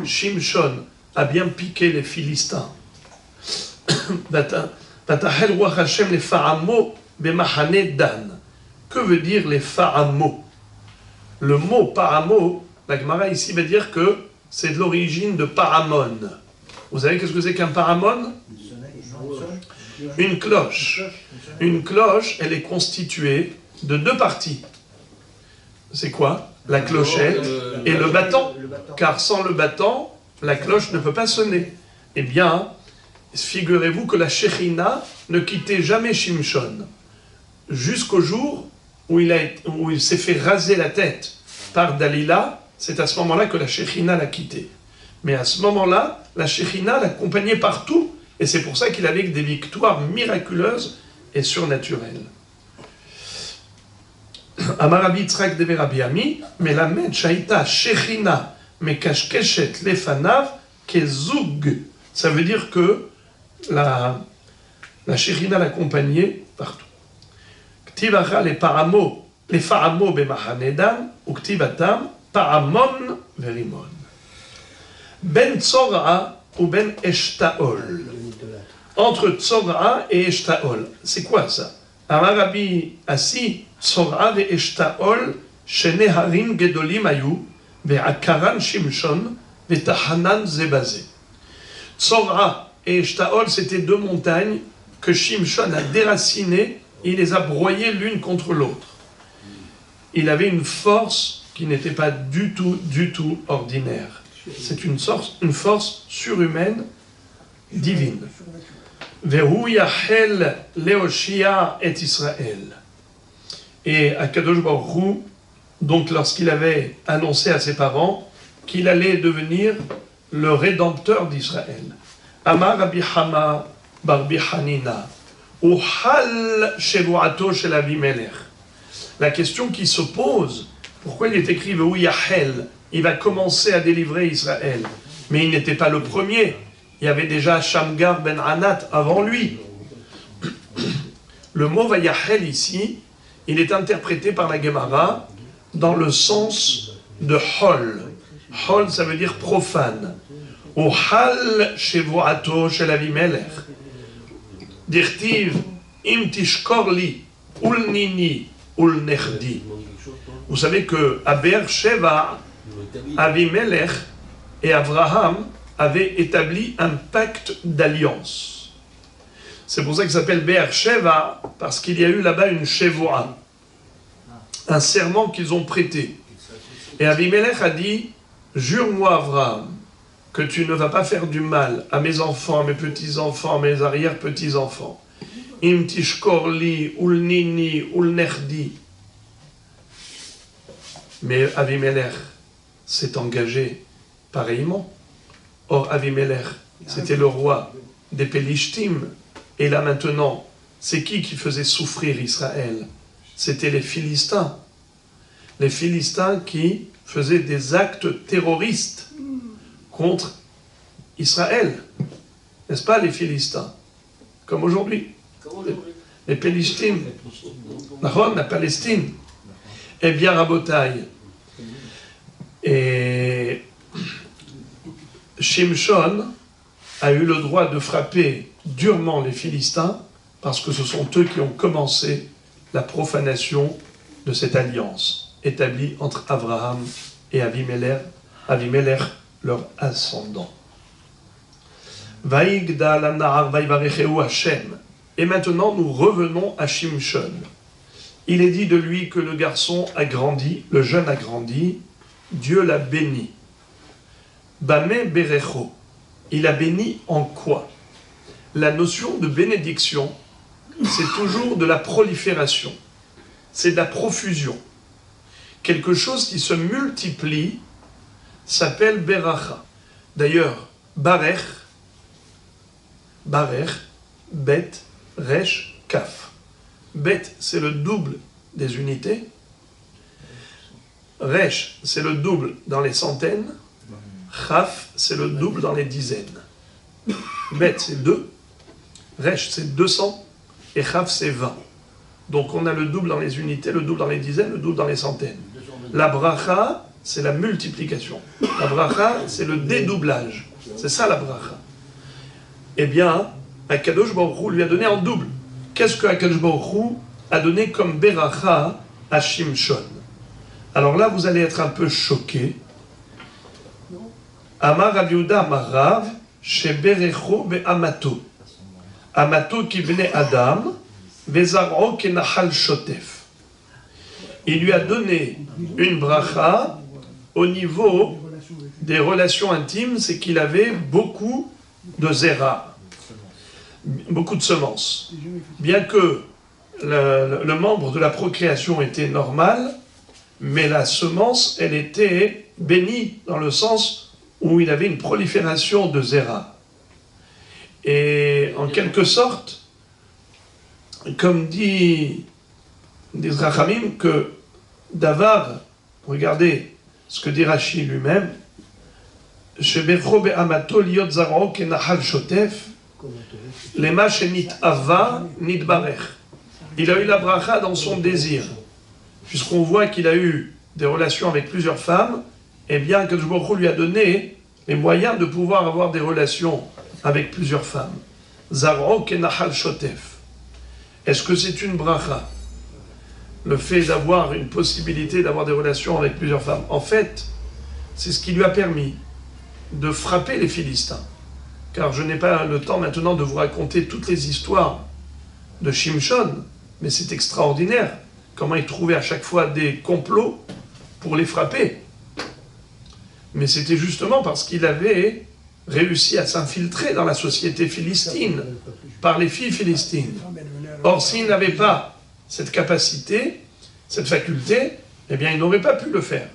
Shimshon a bien piqué les Philistins. Vatahel roi Hashem les Faramo bemahane Dan. Que veut dire les Faramo? Le mot Paramo, la Gemara ici va dire que c'est de l'origine de Paramon. Vous savez qu'est-ce que c'est qu'un Paramon? Une cloche. Une cloche, elle est constituée de deux parties. C'est quoi? La clochette et le bâton. Car sans le bâton, la cloche ne peut pas sonner. Eh bien, figurez-vous que la Shekhinah ne quittait jamais Shimshon. Jusqu'au jour où il s'est fait raser la tête par Dalila, c'est à ce moment-là que la Shekhinah l'a quitté. Mais à ce moment-là, la Shekhinah l'accompagnait partout, et c'est pour ça qu'il avait des victoires miraculeuses et surnaturelles. Amar Rabbi Yitzhak de Rabbi Ami, melamed shaita Shekhinah mekashkeshet lefanav kezug. Ça veut dire que la Shekhinah l'accompagnait partout. Ktivacha les paramo bemahanedan ou ktivatam paramon verimon. Ben Tzora ou ben Eshtaol. Entre Tzora et Eshtaol. C'est quoi ça? Amar Rabbi Asi, Tzora et Eshtaol, sheneharim gedolim ayu, ve'akaran Shimshon, ve'tahanan zebazé. Tzora et Eshtaol, c'était deux montagnes que Shimshon a déracinées. Il les a broyées l'une contre l'autre. Il avait une force qui n'était pas du tout ordinaire. C'est une force surhumaine, divine. Vehu yachel leoshia et Israël. Et Akadosh Baruch Hu, donc lorsqu'il avait annoncé à ses parents qu'il allait devenir le rédempteur d'Israël. Amar Rabbi Hama Barbi Hanina. La question qui se pose, pourquoi il est écrit Vehu Yachel, il va commencer à délivrer Israël, mais il n'était pas le premier, il y avait déjà Shamgar ben Anat avant lui. Le mot Vayachel ici, il est interprété par la Gemara dans le sens de Hol. Hol, ça veut dire profane. Hal shevuato shel Avimelech. Dirtiv im tishkorli ulnini ulnechdi. Vous savez que à Beer-Sheva, Avimelech et Abraham avaient établi un pacte d'alliance. C'est pour ça qu'il s'appelle Beer-Sheva, parce qu'il y a eu là-bas une Shevoa, un serment qu'ils ont prêté. Et Avimelech a dit, jure-moi Abraham, que tu ne vas pas faire du mal à mes enfants, à mes petits-enfants, à mes arrière-petits-enfants. Im tishkorli ulnini ulnechdi. Mais Avimelech s'est engagé pareillement. Or Avimelech, c'était le roi des Pélishtim. Et là maintenant, c'est qui faisait souffrir Israël? C'était les Philistins. Les Philistins qui faisaient des actes terroristes contre Israël. N'est-ce pas, les Philistins? Comme aujourd'hui. Les Pélishtim. La Palestine. Eh bien, Rabotaï, Et Shimshon a eu le droit de frapper durement les Philistins parce que ce sont eux qui ont commencé la profanation de cette alliance établie entre Abraham et Avimelech, leur ascendant. Vaïgdal an-nahar vaïvarecheu Hashem. Et maintenant, nous revenons à Shimshon. Il est dit de lui que le garçon a grandi, le jeune a grandi, Dieu l'a béni. Bameh berecho. Il a béni en quoi? La notion de bénédiction, c'est toujours de la prolifération, c'est de la profusion. Quelque chose qui se multiplie s'appelle beracha. D'ailleurs, barech, bet, resh, kaf. Bet, c'est le double des unités. Resh, c'est le double dans les centaines. Chaf, c'est le double dans les dizaines. Bet, c'est 2. Resh, c'est 200. Et Chaf, c'est 20. Donc on a le double dans les unités, le double dans les dizaines, le double dans les centaines. La bracha, c'est la multiplication. La bracha, c'est le dédoublage. C'est ça la bracha. Eh bien, Akadosh Baruch Hu lui a donné en double. Qu'est-ce que Akadosh Baruch Hu a donné comme beracha à Shimshon? Alors là, vous allez être un peu choqués. Amar Rav Yehuda Amar Rav, sheberecho be'amato. Amato ki bnei Adam, vezar'o kenachal shotef. Il lui a donné une bracha au niveau des relations intimes, c'est qu'il avait beaucoup de zera, beaucoup de semences. Bien que le membre de la procréation était normal, mais la semence, elle était bénie dans le sens où il avait une prolifération de zera. Et en quelque sorte, comme dit Rachamim, que Davar, regardez ce que dit Rashi lui-même, Shebecho be'amato liot zaro kenachal shotef, lema shenit ava nitbarech. Il a eu la bracha dans son désir. Puisqu'on voit qu'il a eu des relations avec plusieurs femmes, eh bien, que Baruch Hu lui a donné les moyens de pouvoir avoir des relations avec plusieurs femmes. Zaro kenachal shotef. Est-ce que c'est une bracha? Le fait d'avoir une possibilité d'avoir des relations avec plusieurs femmes. En fait, c'est ce qui lui a permis de frapper les Philistins. Car je n'ai pas le temps maintenant de vous raconter toutes les histoires de Shimshon, mais c'est extraordinaire comment il trouvait à chaque fois des complots pour les frapper. Mais c'était justement parce qu'il avait réussi à s'infiltrer dans la société philistine par les filles philistines. Or, s'il n'avait pas cette capacité, cette faculté, eh bien, il n'aurait pas pu le faire.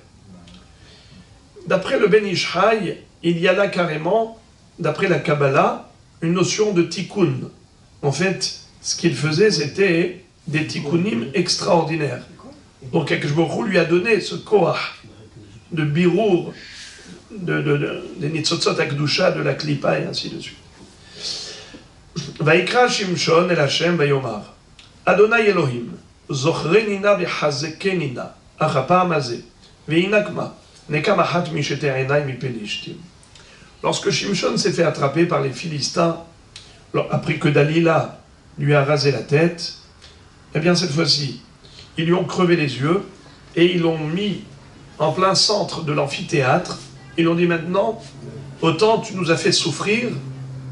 D'après le Ben Ishraï, il y a là carrément, d'après la Kabbalah, une notion de tikkun. En fait, ce qu'il faisait, c'était des tikkunim extraordinaires. Donc, Akadosh Baruch Hu lui a donné ce koach de birour, des nitzotzot akdusha, de la klipa, et ainsi de suite. Vaikra Shimshon el Hashem vayomar. Adonai Elohim, zochrenina v'chazekenina, achapam hazeh, v'inakma, nekam achat mishete einai mipelishtim. Lorsque Shimshon s'est fait attraper par les Philistins, après que Dalila lui a rasé la tête, eh bien cette fois-ci, ils lui ont crevé les yeux et ils l'ont mis en plein centre de l'amphithéâtre. Ils ont dit maintenant, autant tu nous as fait souffrir,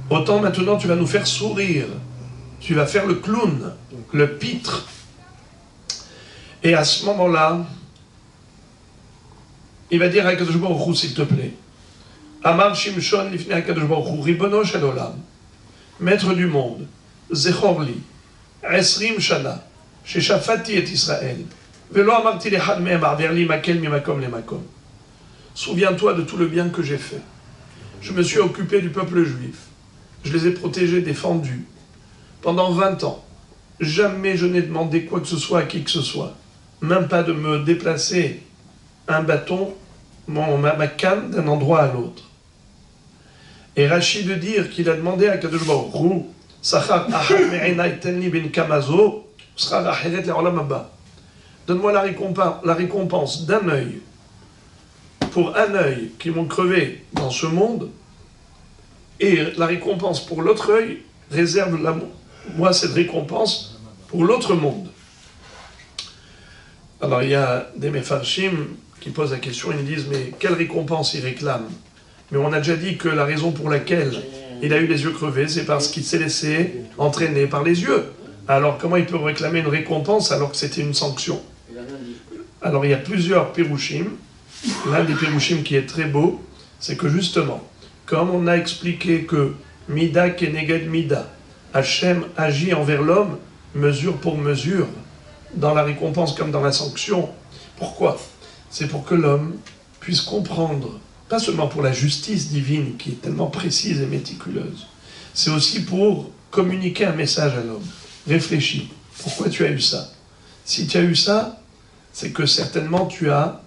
autant maintenant tu vas nous faire sourire. Tu vas faire le clown, le pitre. Et à ce moment-là, il va dire à Akadosh Baruch Hu, s'il te plaît, Amar Shimshon lifnei Akadosh Baruch Hu, Ribono shel olam, maître du monde, Zechor li, Esrim shana, sheshafati et Israël, velo amarti lechad mehem arver li makel mimakom lemakom. Souviens-toi de tout le bien que j'ai fait. Je me suis occupé du peuple juif. Je les ai protégés, défendus. Pendant 20 ans, jamais je n'ai demandé quoi que ce soit à qui que ce soit. Même pas de me déplacer un bâton, ma canne, d'un endroit à l'autre. Et Rachid de dire qu'il a demandé à Kadosh Baruch Hu, Sachar ahad me'enai tenli ben kamazo, sera racheret le'olam haba. Donne-moi la récompense d'un œil pour un œil qui vont crever dans ce monde, et la récompense pour l'autre œil réserve moi cette récompense pour l'autre monde. Alors il y a des Mefarshim qui posent la question, ils disent mais quelle récompense il réclame? Mais on a déjà dit que la raison pour laquelle il a eu les yeux crevés, c'est parce qu'il s'est laissé entraîner par les yeux. Alors comment il peut réclamer une récompense alors que c'était une sanction? Alors il y a plusieurs Pérouchim. L'un des Pérouchim qui est très beau, c'est que justement, comme on a expliqué que Mida keneged Mida, Hachem agit envers l'homme, mesure pour mesure, dans la récompense comme dans la sanction. Pourquoi? C'est pour que l'homme puisse comprendre, pas seulement pour la justice divine qui est tellement précise et méticuleuse, c'est aussi pour communiquer un message à l'homme. Réfléchis, pourquoi tu as eu ça? Si tu as eu ça, c'est que certainement tu as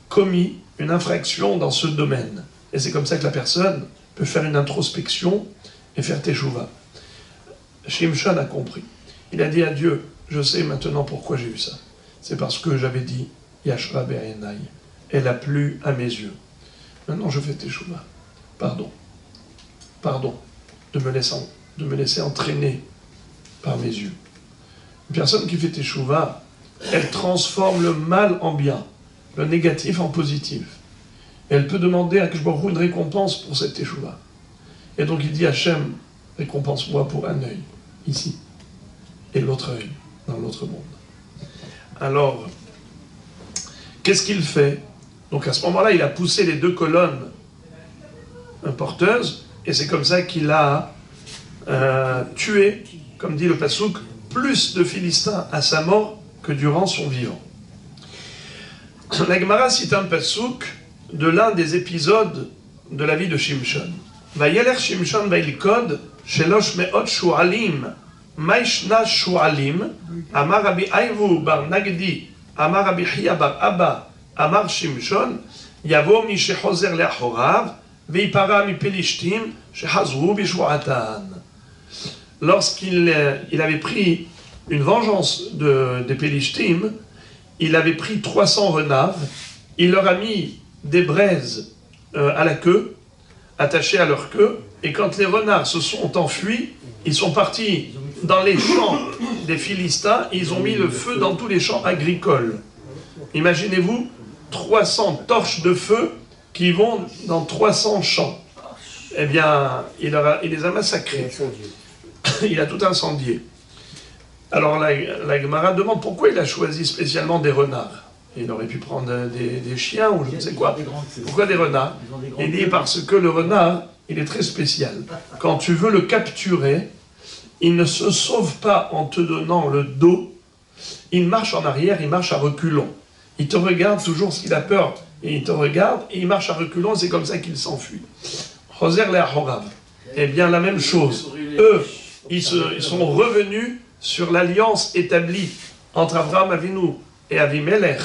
commis une infraction dans ce domaine. Et c'est comme ça que la personne peut faire une introspection et faire teshuva. Shimshon a compris. Il a dit à Dieu, je sais maintenant pourquoi j'ai eu ça. C'est parce que j'avais dit, Yashra be'enai, elle a plu à mes yeux. Maintenant je fais teshuva. Pardon. Pardon de me laisser entraîner par mes yeux. Une personne qui fait teshuva, elle transforme le mal en bien, le négatif en positif. Et elle peut demander à Akadosh Baruch Hu une récompense pour cette teshuva. Et donc il dit Hachem, récompense-moi pour un œil, ici, et l'autre œil, dans l'autre monde. Alors, qu'est-ce qu'il fait? Donc à ce moment-là, il a poussé les deux colonnes porteuses, et c'est comme ça qu'il a tué, comme dit le Passouk, plus de Philistins à sa mort que durant son vivant. La Gemara cite un Passouk de l'un des épisodes de la vie de Shimshon. Vayeler Shimshon vailkod shelosh meot shualim maishna shualim amar Rabbi Aivu bar Nagdi amar Rabbi Hiya bar Abba amar Shimshon yavo mi shechozer leachorav veipara mi pelishtim shechazru bishuatan. Lorsqu'il avait pris une vengeance des Pélishtim, il avait pris 300 renards, il leur a mis des braises à la queue, attachées à leur queue, et quand les renards se sont enfuis, ils sont partis dans les champs des Philistins, et ils ont mis le feu dans tous les champs agricoles. Imaginez-vous 300 torches de feu qui vont dans 300 champs. Eh bien, il les a massacrés. Il a tout incendié. Alors la Gemara demande pourquoi il a choisi spécialement des renards. Il aurait pu prendre des chiens ou je ne sais quoi. Pourquoi des renards? Il dit parce que le renard, il est très spécial. Quand tu veux le capturer, il ne se sauve pas en te donnant le dos. Il marche en arrière, il marche à reculons. Il te regarde toujours s'il a peur. Et il te regarde et il marche à reculons, c'est comme ça qu'il s'enfuit. Choser le'achorav. Eh bien la même chose. Eux, ils sont revenus sur l'alliance établie entre Abraham Avinu et Avimelech,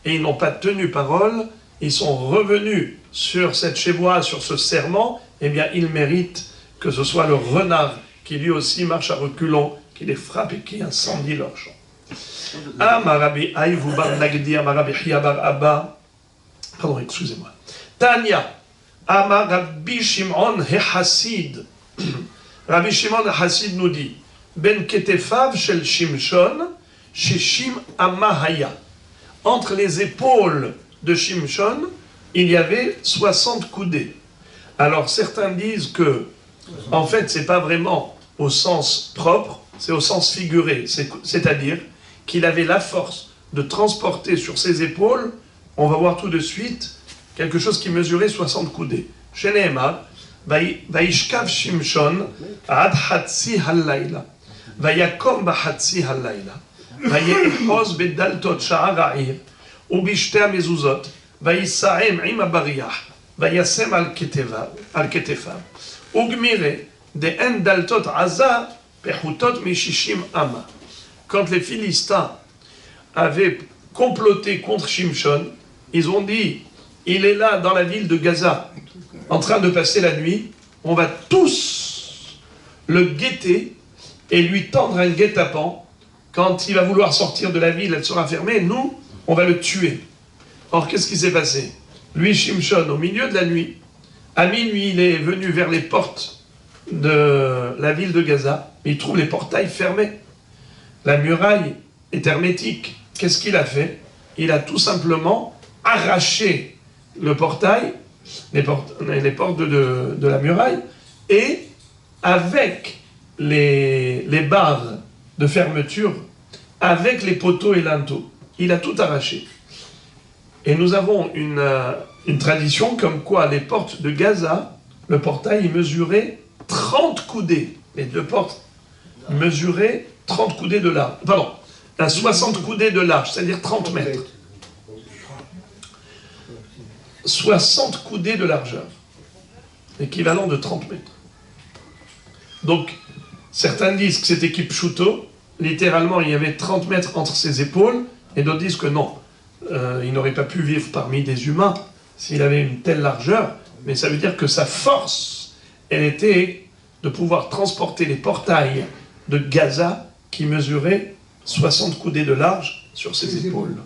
et ils n'ont pas tenu parole, ils sont revenus sur cette chevoie, sur ce serment, eh bien ils méritent que ce soit le renard qui lui aussi marche à reculons, qui les frappe et qui incendie leur champ. Amarabi Aivu bar Nagdi, Amarabi Hiya bar Abba, pardon, excusez-moi. Tanya, Amarabi Shimon Hechassid, Rabbi Shimon Hassid nous dit Ben ketefav shel Shimshon shishim amahaya. Entre les épaules de Shimshon, il y avait 60 coudées. Alors certains disent que, en fait, c'est pas vraiment au sens propre, c'est au sens figuré. C'est-à-dire qu'il avait la force de transporter sur ses épaules, on va voir tout de suite, quelque chose qui mesurait 60 coudées. Chez Nehemar, Vaishkav Shimshon ad hatzi halayla. Vayakom bahatzi halayla. Vayechoz bedaltot sha'ar ha'ir. ובשתי המזוזות, ויסעם עם הבריח, וישם על כתפיו, וגמירה דאין דלתות עזה, פחותות מ-60 אמה. Quand les Philistins avaient comploté contre Shimshon, ils ont dit, il est là dans la ville de Gaza, en train de passer la nuit, on va tous le guetter et lui tendre un guet-apens. Quand il va vouloir sortir de la ville, elle sera fermée, nous, on va le tuer. Or, qu'est-ce qui s'est passé? lui, Shimshon, au milieu de la nuit, à minuit, il est venu vers les portes de la ville de Gaza, il trouve les portails fermés. La muraille est hermétique. Qu'est-ce qu'il a fait? Il a tout simplement arraché le portail, les portes de la muraille, et avec les barres de fermeture, avec les poteaux et linteaux, il a tout arraché. Et nous avons une tradition comme quoi les portes de Gaza, le portail mesurait 30 coudées. Les deux portes mesuraient 30 coudées de large. Pardon, 60 coudées de large, c'est-à-dire 30 mètres. 60 coudées de largeur, équivalent de 30 mètres. Donc, certains disent que c'était Kipchuto, littéralement il y avait 30 mètres entre ses épaules, et d'autres disent que non, il n'aurait pas pu vivre parmi des humains s'il avait une telle largeur, mais ça veut dire que sa force, elle était de pouvoir transporter les portails de Gaza qui mesuraient 60 coudées de large sur ses épaules.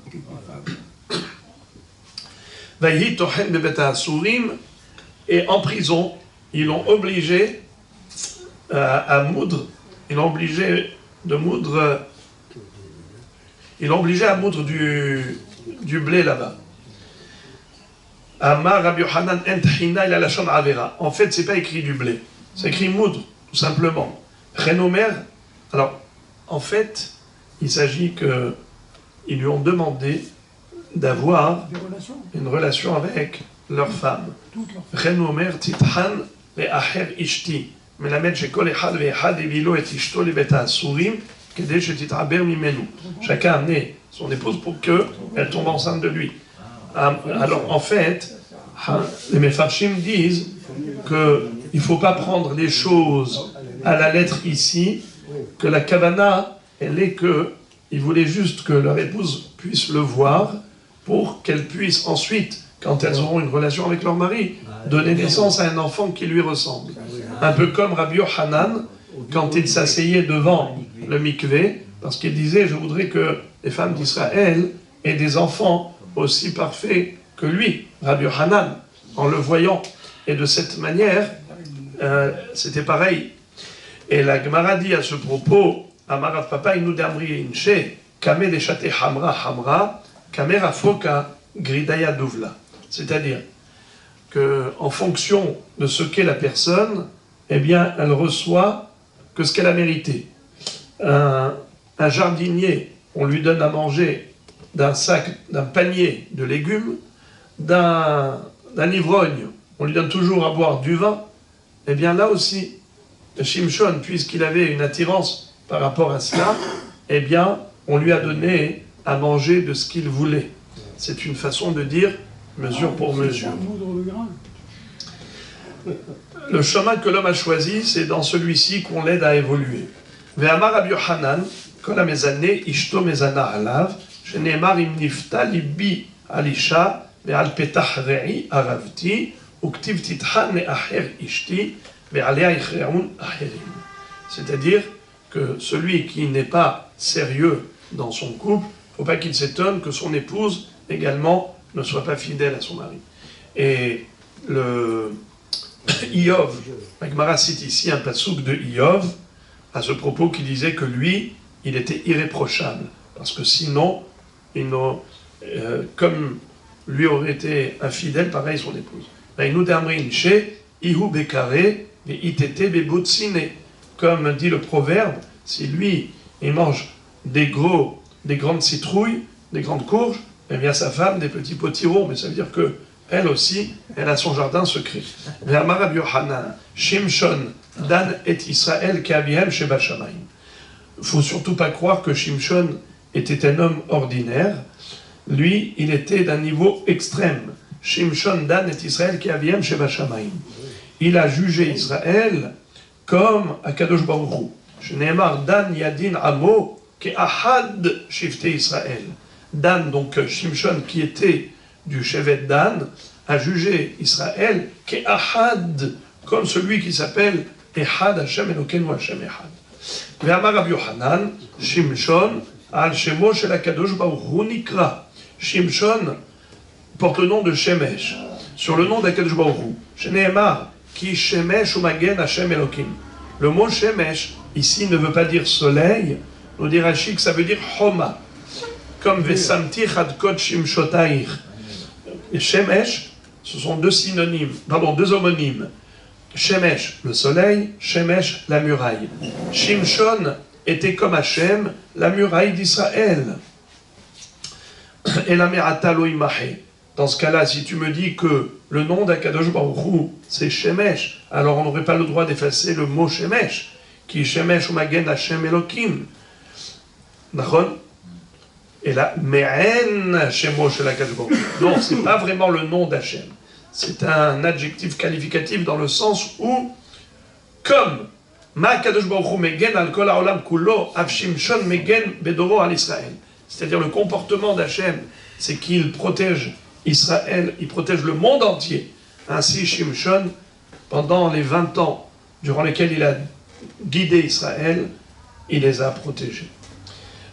Et en prison, ils l'ont obligé à moudre, ils l'ont obligé à moudre du blé là-bas. Amar Rabbi Yochanan Enthina il a la chambre Avera. En fait, c'est pas écrit du blé, c'est écrit moudre, tout simplement. Renomer, alors, en fait, il s'agit qu'ils lui ont demandé d'avoir une relation avec leur femme. Renomer Tithan le Aher Ishti. מלמד שכל אחד ואחד הביא לו את אשתו לבית האסורים כדי שתתעבר ממנו. Chacun a amené son épouse pour qu'elle tombe enceinte de lui. Alors en fait, les Mefarshim disent qu'il ne faut pas prendre les choses à la lettre ici, que la Kavana, elle est qu'ils voulaient juste que leur épouse puisse le voir pour qu'elle puisse ensuite, quand elles auront une relation avec leur mari, donner naissance à un enfant qui lui ressemble. Un peu comme Rabbi Yochanan, quand il s'asseyait devant le mikvé, parce qu'il disait « Je voudrais que les femmes d'Israël aient des enfants aussi parfaits que lui, Rabbi Yochanan, en le voyant. » Et de cette manière, c'était pareil. Et la Gemara dit à ce propos « Amarat papa inu d'amri inche, kame deshate hamra hamra, kame rafoka gridaya duvla. » C'est-à-dire qu'en fonction de ce qu'est la personne, eh bien, elle reçoit que ce qu'elle a mérité. Un jardinier, on lui donne à manger d'un panier de légumes, d'un ivrogne, on lui donne toujours à boire du vin. Eh bien, là aussi, Shimshon, puisqu'il avait une attirance par rapport à cela, eh bien, on lui a donné à manger de ce qu'il voulait. C'est une façon de dire mesure pour mesure. Le chemin que l'homme a choisi, c'est dans celui-ci qu'on l'aide à évoluer. Ve'amar Rabbi Yochanan, kol hamezaneh ishto mezana alav, shene'emar im nifta libi al isha ve'al petach re'i aravti, uktiv titcha ne'acher ishti ve'alea ichre'un acherim. C'est-à-dire que celui qui n'est pas sérieux dans son couple, il ne faut pas qu'il s'étonne que son épouse également ne soit pas fidèle à son mari. Et le Iov, la Gemara cite ici un pasouk de Iov, à ce propos qui disait que lui, il était irréprochable, parce que sinon, comme lui aurait été infidèle, pareil son épouse. Comme dit le proverbe, si lui, il mange des grandes citrouilles, des grandes courges, eh bien sa femme des petits potirons, mais ça veut dire que elle aussi, elle a son jardin secret. Ve'amar Rabbi Yochanan, Shimshon dan et Israël ke'avihem sheba shamayim. Il ne faut surtout pas croire que Shimshon était un homme ordinaire. Lui, il était d'un niveau extrême. Shimshon dan et Israël ke'avihem sheba shamayim. Il a jugé Israël comme Akadosh Baruch Hu. Shneimar dan yadin amo ke'ahad shifte Israël. Dan, donc Shimshon, qui était du Shevet Dan, a jugé Israël qu'Ehad, comme celui qui s'appelle Ehad Hashem Elokeinu Hashem Ehad. Ve'amar Rabbi Yochanan, Shimshon, al shemo shel HaKadosh Baruch Hu nikra. Shimshon, porte le nom de Shemesh, sur le nom d'Akadosh Baruch Hu. Shneemar, ki Shemesh ou Magen Hashem Elokim. Le mot Shemesh, ici, ne veut pas dire soleil, nous dit Rashi que ça veut dire Homa, comme Vesamti Chadkot Shimshotair. Et Shemesh, ce sont deux homonymes. Shemesh, le soleil, Shemesh, la muraille. Shimshon était comme Hachem, la muraille d'Israël. Et la Merata Loimahe. Dans ce cas-là, si tu me dis que le nom d'Akadosh Baruch Hu, c'est Shemesh, alors on n'aurait pas le droit d'effacer le mot Shemesh, qui est Shemesh ou Magen Hashem Elokim. D'accord? Et là, Me'en Shemo Shel Akadosh Baruch Hu. Non, c'est pas vraiment le nom d'Hachem. C'est un adjectif qualificatif dans le sens où, comme Ma Kadosh Baruch Hu Megen al Kol Haolam Kulo Av Shimshon Megen Bedoro al Israël. C'est-à-dire le comportement d'Hachem, c'est qu'il protège Israël, il protège le monde entier. Ainsi, Shimshon, pendant les 20 ans durant lesquels il a guidé Israël, il les a protégés.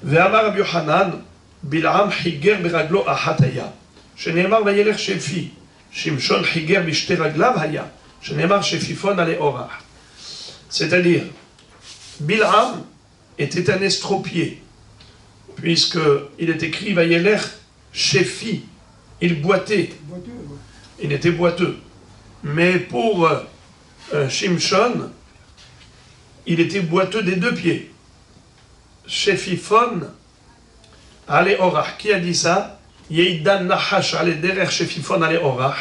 Ve'amar Rabbi Yochanan, Bil'am Higer Beraglo Ahataya. Sheneemar Vayelech Shefi. Shimshon Higer Bishte Raglav Haya. Sheneemar Shefifon Ale Orah. C'est-à-dire, Bil'am était un estropié, puisqu'il est écrit Vayelech Shefi. Il boitait. Il était boiteux. Mais pour Shimshon, il était boiteux des deux pieds. Shefifon, Ale Orah. Qui a dit ça? Yeidan Nahash Ale Derer Shefifon Ale Orah.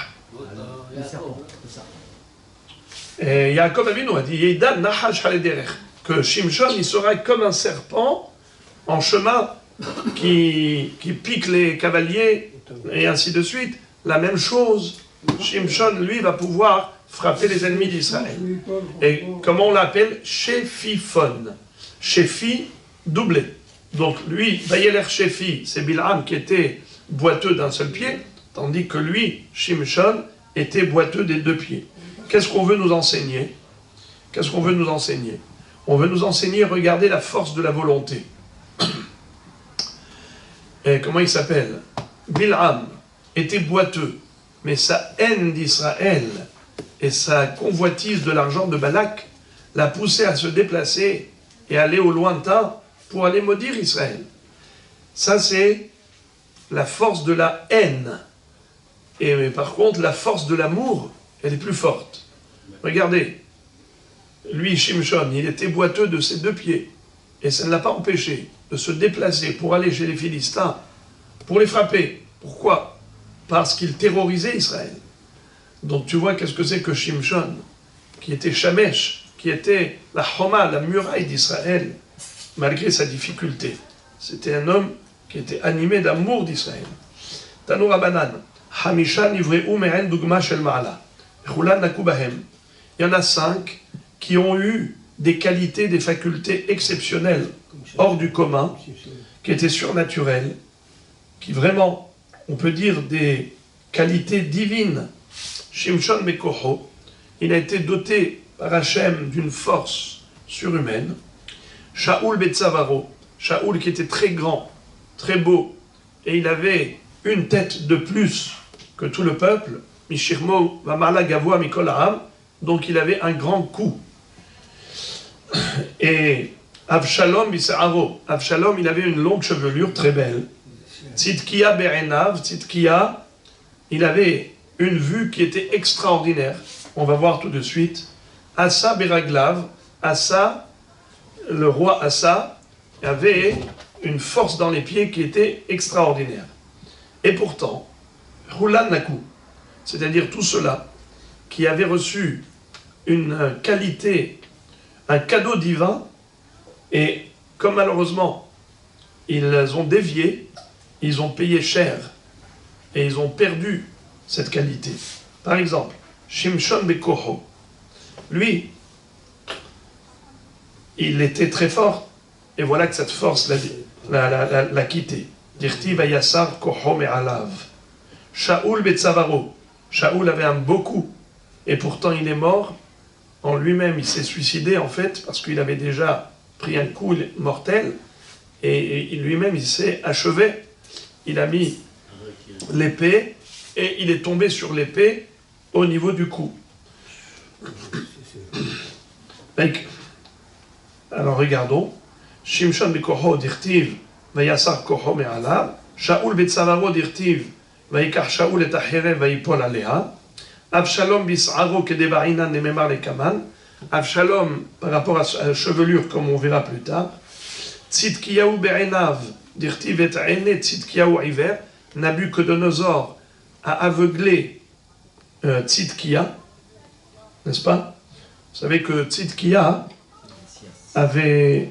Et Yaakov Avinu a dit Yeidan Nahash Ale Derer. Que Shimshon, il sera comme un serpent en chemin qui pique les cavaliers, et ainsi de suite. La même chose, Shimshon, lui, va pouvoir frapper les ennemis d'Israël. Et comment on l'appelle? Shefifon. Shefi, doublé. Donc lui, Vayeler Shefi, c'est Bil'am qui était boiteux d'un seul pied, tandis que lui, Shimshon, était boiteux des deux pieds. Qu'est-ce qu'on veut nous enseigner? Qu'est-ce qu'on veut nous enseigner? On veut nous enseigner, regardez la force de la volonté. Et comment il s'appelle? Bil'am était boiteux, mais sa haine d'Israël et sa convoitise de l'argent de Balak l'a poussé à se déplacer et aller au lointain pour aller maudire Israël. Ça, c'est la force de la haine. Et mais par contre, la force de l'amour, elle est plus forte. Regardez, lui, Shimshon, il était boiteux de ses deux pieds, et ça ne l'a pas empêché de se déplacer pour aller chez les Philistins, pour les frapper. Pourquoi? Parce qu'il terrorisait Israël. Donc tu vois qu'est-ce que c'est que Shimshon, qui était Shamesh, qui était la Homa, la muraille d'Israël, malgré sa difficulté. C'était un homme qui était animé d'amour d'Israël. Tanu Rabbanan, Hamisha Nivreu Me'en Dugma Shel Ma'ala. Chulan Nakubahem. Il y en a 5 qui ont eu des qualités, des facultés exceptionnelles, hors du commun, qui étaient surnaturelles, qui vraiment, on peut dire, des qualités divines. Shimshon Mekoho, il a été doté par Hachem d'une force surhumaine. Shaoul Betzavaro, Shaoul qui était très grand, très beau, et il avait une tête de plus que tout le peuple, Mishirmo Vamala Gavoa Mikol Ha'am, donc il avait un grand cou. Et Avshalom Bisa'aro, Avshalom il avait une longue chevelure très belle. Tzidkia Berenav, Tzidkia, il avait une vue qui était extraordinaire. On va voir tout de suite. Asa Beraglav, Asa, le roi Asa, avait une force dans les pieds qui était extraordinaire. Et pourtant, Hulan Naku, c'est-à-dire tout cela qui avait reçu une qualité, un cadeau divin, et comme malheureusement ils ont dévié, ils ont payé cher et ils ont perdu cette qualité. Par exemple, Shimshon Bekoho, lui, il était très fort, et voilà que cette force l'a quitté. Dirti Vayasar Koho Me'alav. Shaoul Betzavaro, Shaoul avait un beau coup, et pourtant il est mort. En lui-même, il s'est suicidé en fait, parce qu'il avait déjà pris un coup mortel, et lui-même il s'est achevé. Il a mis l'épée et il est tombé sur l'épée au niveau du cou. Alors regardons. Shimshon bekoho dirtiv vayasar koho me'alav. Shaoul betzavaro dirtiv vayikach Shaoul et acherev vayipol aleha. Avshalom bis'aro kedeba'ina nememar lekaman. Avshalom, par rapport à la chevelure, comme on verra plus tard. Tzidkiyahu be'enav dirtiv et ene Tzidkiyahu iver. Nabucodonosor a aveuglé Tzidkiya, n'est-ce pas? Vous savez que Tzidkiya avait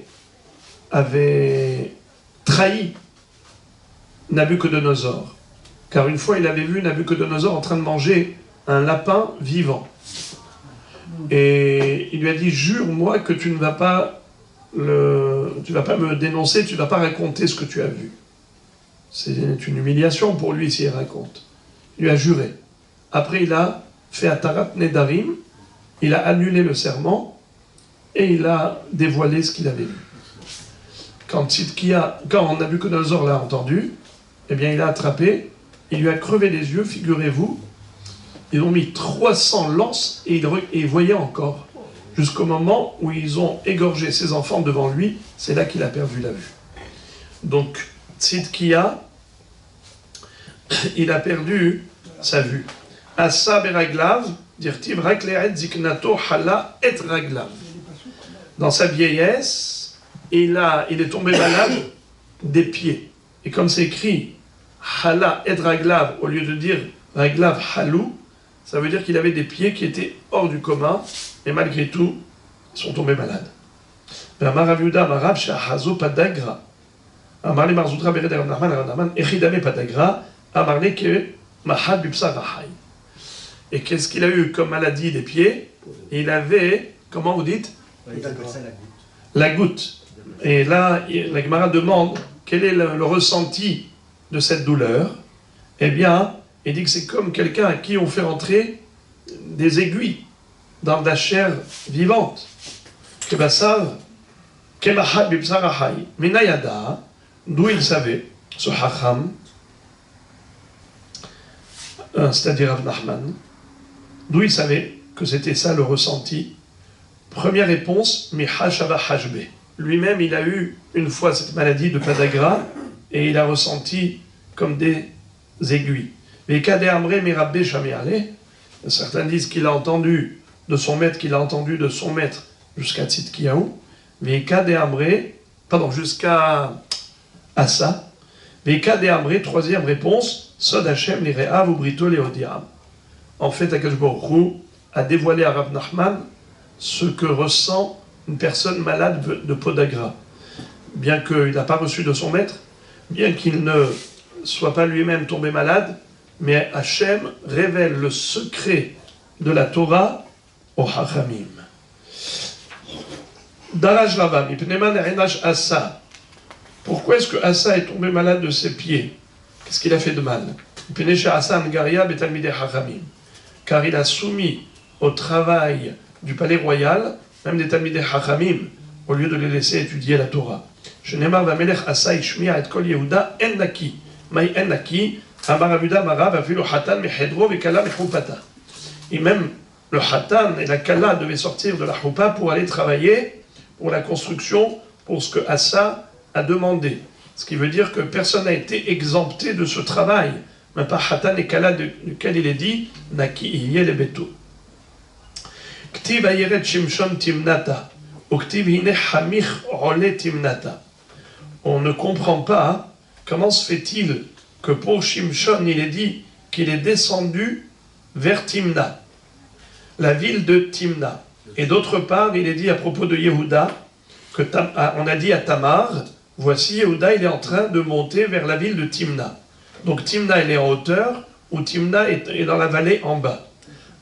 trahi Nabucodonosor, car une fois il avait vu Nabucodonosor en train de manger un lapin vivant. Et il lui a dit, jure-moi que tu ne vas pas me dénoncer, tu ne vas pas raconter ce que tu as vu. C'est une humiliation pour lui s'il raconte. Il lui a juré. Après, il a fait Atarat Nedarim, il a annulé le serment et il a dévoilé ce qu'il avait vu. Quand Nabucodonosor l'a entendu, eh bien, il a attrapé, il lui a crevé les yeux, figurez-vous. Ils ont mis 300 lances et il voyait encore, jusqu'au moment où ils ont égorgé ses enfants devant lui. C'est là qu'il a perdu la vue. Donc, Tzidkiya, il a perdu sa vue. Asa beraglav, dirtiv rakle'et ziknato hala et raglav. Dans sa vieillesse, il est tombé malade des pieds. Et comme c'est écrit hala et raglav, au lieu de dire raglav halou, ça veut dire qu'il avait des pieds qui étaient hors du commun, et malgré tout, ils sont tombés malades. Amar Rav Yehuda Amar Shahazo padagra. Amar le Marzoutra Bered Rav Nachman Echidame padagra. Amar le ke mahad bipsar rahai. Et qu'est-ce qu'il a eu comme maladie des pieds? Il avait, comment vous dites? Ils appellent ça la goutte. La goutte. Et là, la Gemara demande quel est le ressenti de cette douleur. Eh bien, il dit que c'est comme quelqu'un à qui on fait rentrer des aiguilles dans de la chair vivante. Kebasav, kemahad bipsar rahai. Minayada, d'où il savait, ce hacham, c'est-à-dire Rav Nachman, d'où il savait que c'était ça le ressenti. Première réponse, Mihashava Hashbe. Lui-même, il a eu une fois cette maladie de padagra et il a ressenti comme des aiguilles. Mais Kade Amre Mirabbe Shamiale, certains disent qu'il a entendu de son maître, jusqu'à Tzidkiyahu. Mais Kade Amre, jusqu'à Asa. Mais Kade Amre, troisième réponse, Sod Hashem Lire'av ou Brito Leodiam. En fait, Akadosh Baruch Hu a dévoilé à Rav Nachman ce que ressent une personne malade de podagra. Bien qu'il n'a pas reçu de son maître, bien qu'il ne soit pas lui-même tombé malade, mais Hachem révèle le secret de la Torah au Hachamim. Daraj Rava, Mipneman Erenash Asa. Pourquoi est-ce que Asa est tombé malade de ses pieds? Qu'est-ce qu'il a fait de mal? Car il a soumis au travail du palais royal, même des Talmidei Chachamim, au lieu de les laisser étudier la Torah. Shenemar vamelech Asa ishmi'a et kol Yehuda en naki. Maï en naki, amar Rav Yehuda marav avu le hatan mechedro vekala mechupata. Et même le hatan et la kala devaient sortir de la choupa pour aller travailler pour la construction, pour ce que Asa a demandé. Ce qui veut dire que personne n'a été exempté de ce travail, même pas hatan et kala duquel il est dit naki iye le beto. Ktiv ayeret Shimshon timnata, ou ktiv hine hamich ole timnata. On ne comprend pas comment se fait-il que pour Shimshon il est dit qu'il est descendu vers Timna, la ville de Timna. Et d'autre part, il est dit à propos de Yehuda, on a dit à Tamar, voici Yehuda, il est en train de monter vers la ville de Timna. Donc Timna, elle est en hauteur, ou Timna est dans la vallée en bas.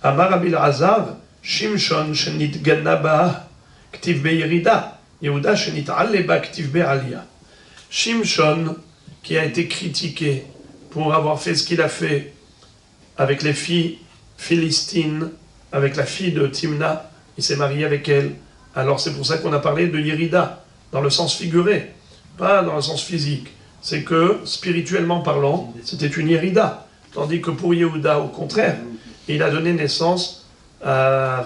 Amar Abil Hazar, Shimshon shenit ganaba ktiv be'yerida, Yehuda shenit alleba ktiv be'alia. Shimshon, qui a été critiqué pour avoir fait ce qu'il a fait avec les filles philistines, avec la fille de Timna, il s'est marié avec elle. Alors c'est pour ça qu'on a parlé de Yerida, dans le sens figuré, pas dans le sens physique. C'est que, spirituellement parlant, c'était une Yerida. Tandis que pour Yehuda, au contraire, il a donné naissance à,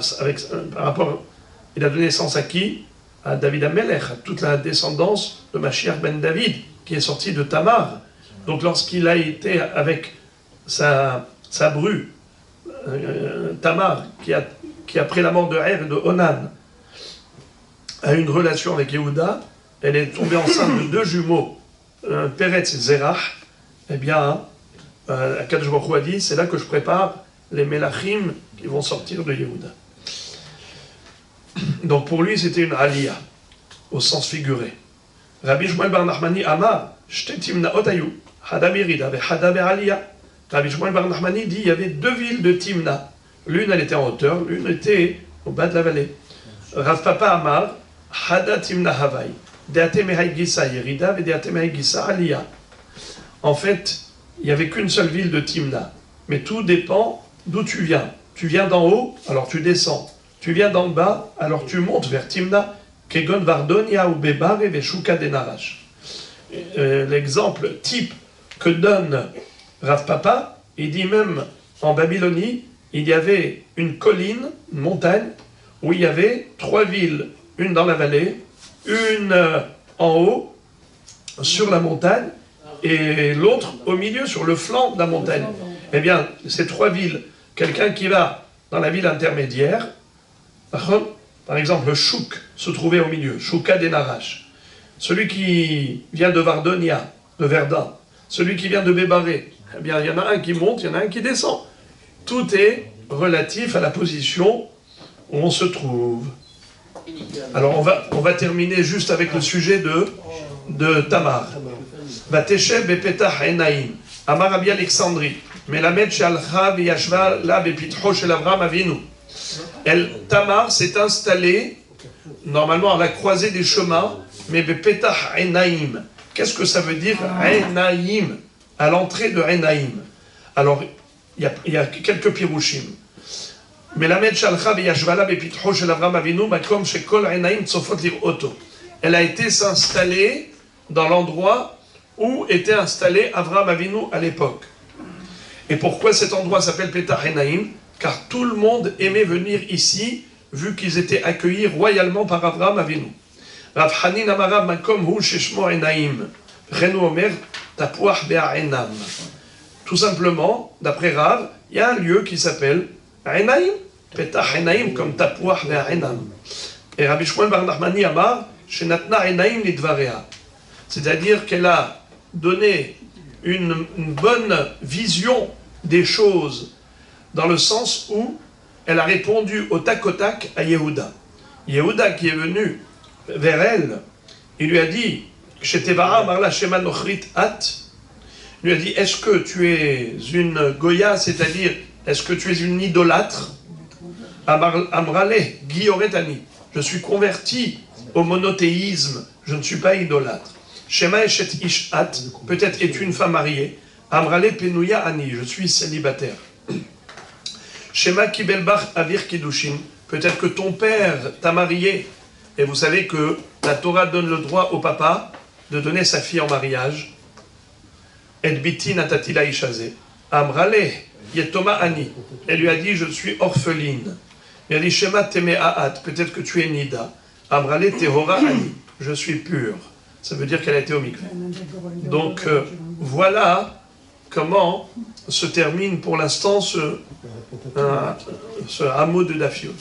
il a donné naissance à qui? À David Amelech, à toute la descendance de Mashiach ben David, qui est sorti de Tamar. Donc lorsqu'il a été avec sa bru, Tamar, qui après la mort de Er et de Onan, a eu une relation avec Yehuda, elle est tombée enceinte de 2 jumeaux, Peretz et Zerach. Eh bien, Akadosh Baruch Hu a dit, c'est là que je prépare les Melachim qui vont sortir de Yehuda. Donc pour lui, c'était une aliyah, au sens figuré. Rabbi Shmuel bar Nachmani Amar, Shte Timnaot ayu, Hada berida ve Hada be'aliyah. Rabbi Shmuel bar Nachmani dit, il y avait 2 villes de Timna. L'une, elle était en hauteur, l'une était au bas de la vallée. Rav Papa Amar, Hada Timna Havai, Deate Mehai Gisa Yerida ve Deate Mehai Gisa Aliyah. En fait, il n'y avait qu'une seule ville de Timna, mais tout dépend d'où tu viens. Tu viens d'en haut, alors tu descends. Tu viens d'en bas, alors tu montes vers Timna, Kegon Vardonia ou Bebar et Veshuka Denarash. L'exemple type que donne Rav Papa, il dit même en Babylonie, il y avait une colline, une montagne, où il y avait 3 villes, une dans la vallée, une en haut, sur la montagne, et l'autre au milieu, sur le flanc de la montagne. Eh bien, ces 3 villes, quelqu'un qui va dans la ville intermédiaire, par exemple, le Chouk se trouvait au milieu, Chouka Denarash. Celui qui vient de Vardonia, de Verdun, celui qui vient de Bébaré, eh bien, il y en a un qui monte, il y en a un qui descend. Tout est relatif à la position où on se trouve. Alors, on va terminer juste avec le sujet de Tamar. Vateshev bepetach enaim, Amar Rabbi Alexandri, Melamed she'alcha v'yashva la bepitcho shel Avram Avinu. Tamar s'est installée, normalement à la croisée des chemins, mais bepetach enaim. Qu'est-ce que ça veut dire enaim? À l'entrée de enaim. Alors, il y a quelques pirouchim. Melamed she'alcha v'yashva la bepitcho shel Avram Avinu, makom shekol enaim tzofot lir'oto. Elle a été s'installer dans l'endroit où était installé Avram Avinu à l'époque. Et pourquoi cet endroit s'appelle Petach Enaim? Car tout le monde aimait venir ici, vu qu'ils étaient accueillis royalement par Avram Avinu. Rav Hanin Amarav Makom Hu Sheshmo Enaim. Renu Omer Tapuach Be'Enam. Tout simplement, d'après Rav, il y a un lieu qui s'appelle Enaim. Petach Enaim comme Tapuach Be'Enam. Et Rabbi Shmuel bar Nachmani Amar Shenatna Enaim Lidvarea. C'est-à-dire qu'elle a donné une bonne vision des choses, dans le sens où elle a répondu au tac à Yehuda. Yehuda qui est venu vers elle, il lui a dit, il lui a dit, est-ce que tu es une Goya, c'est-à-dire, est-ce que tu es une idolâtre? Amrale, Guilloretani, je suis converti au monothéisme, je ne suis pas idolâtre. Shema Eshet Ishat, peut-être es-tu une femme mariée. Amrale Penouya Ani, je suis célibataire. Shema Kibelbach Avir Kiddushin, peut-être que ton père t'a marié. Et vous savez que la Torah donne le droit au papa de donner sa fille en mariage. Et biti natatila ishaze. Amrale Yetoma Ani, elle lui a dit je suis orpheline. Il a dit Shema Teme Aat, peut-être que tu es Nida. Amrale Tehora Ani, je suis pure. Ça veut dire qu'elle a été au mikvé. Donc voilà comment se termine pour l'instant ce hameau de Daf Yout.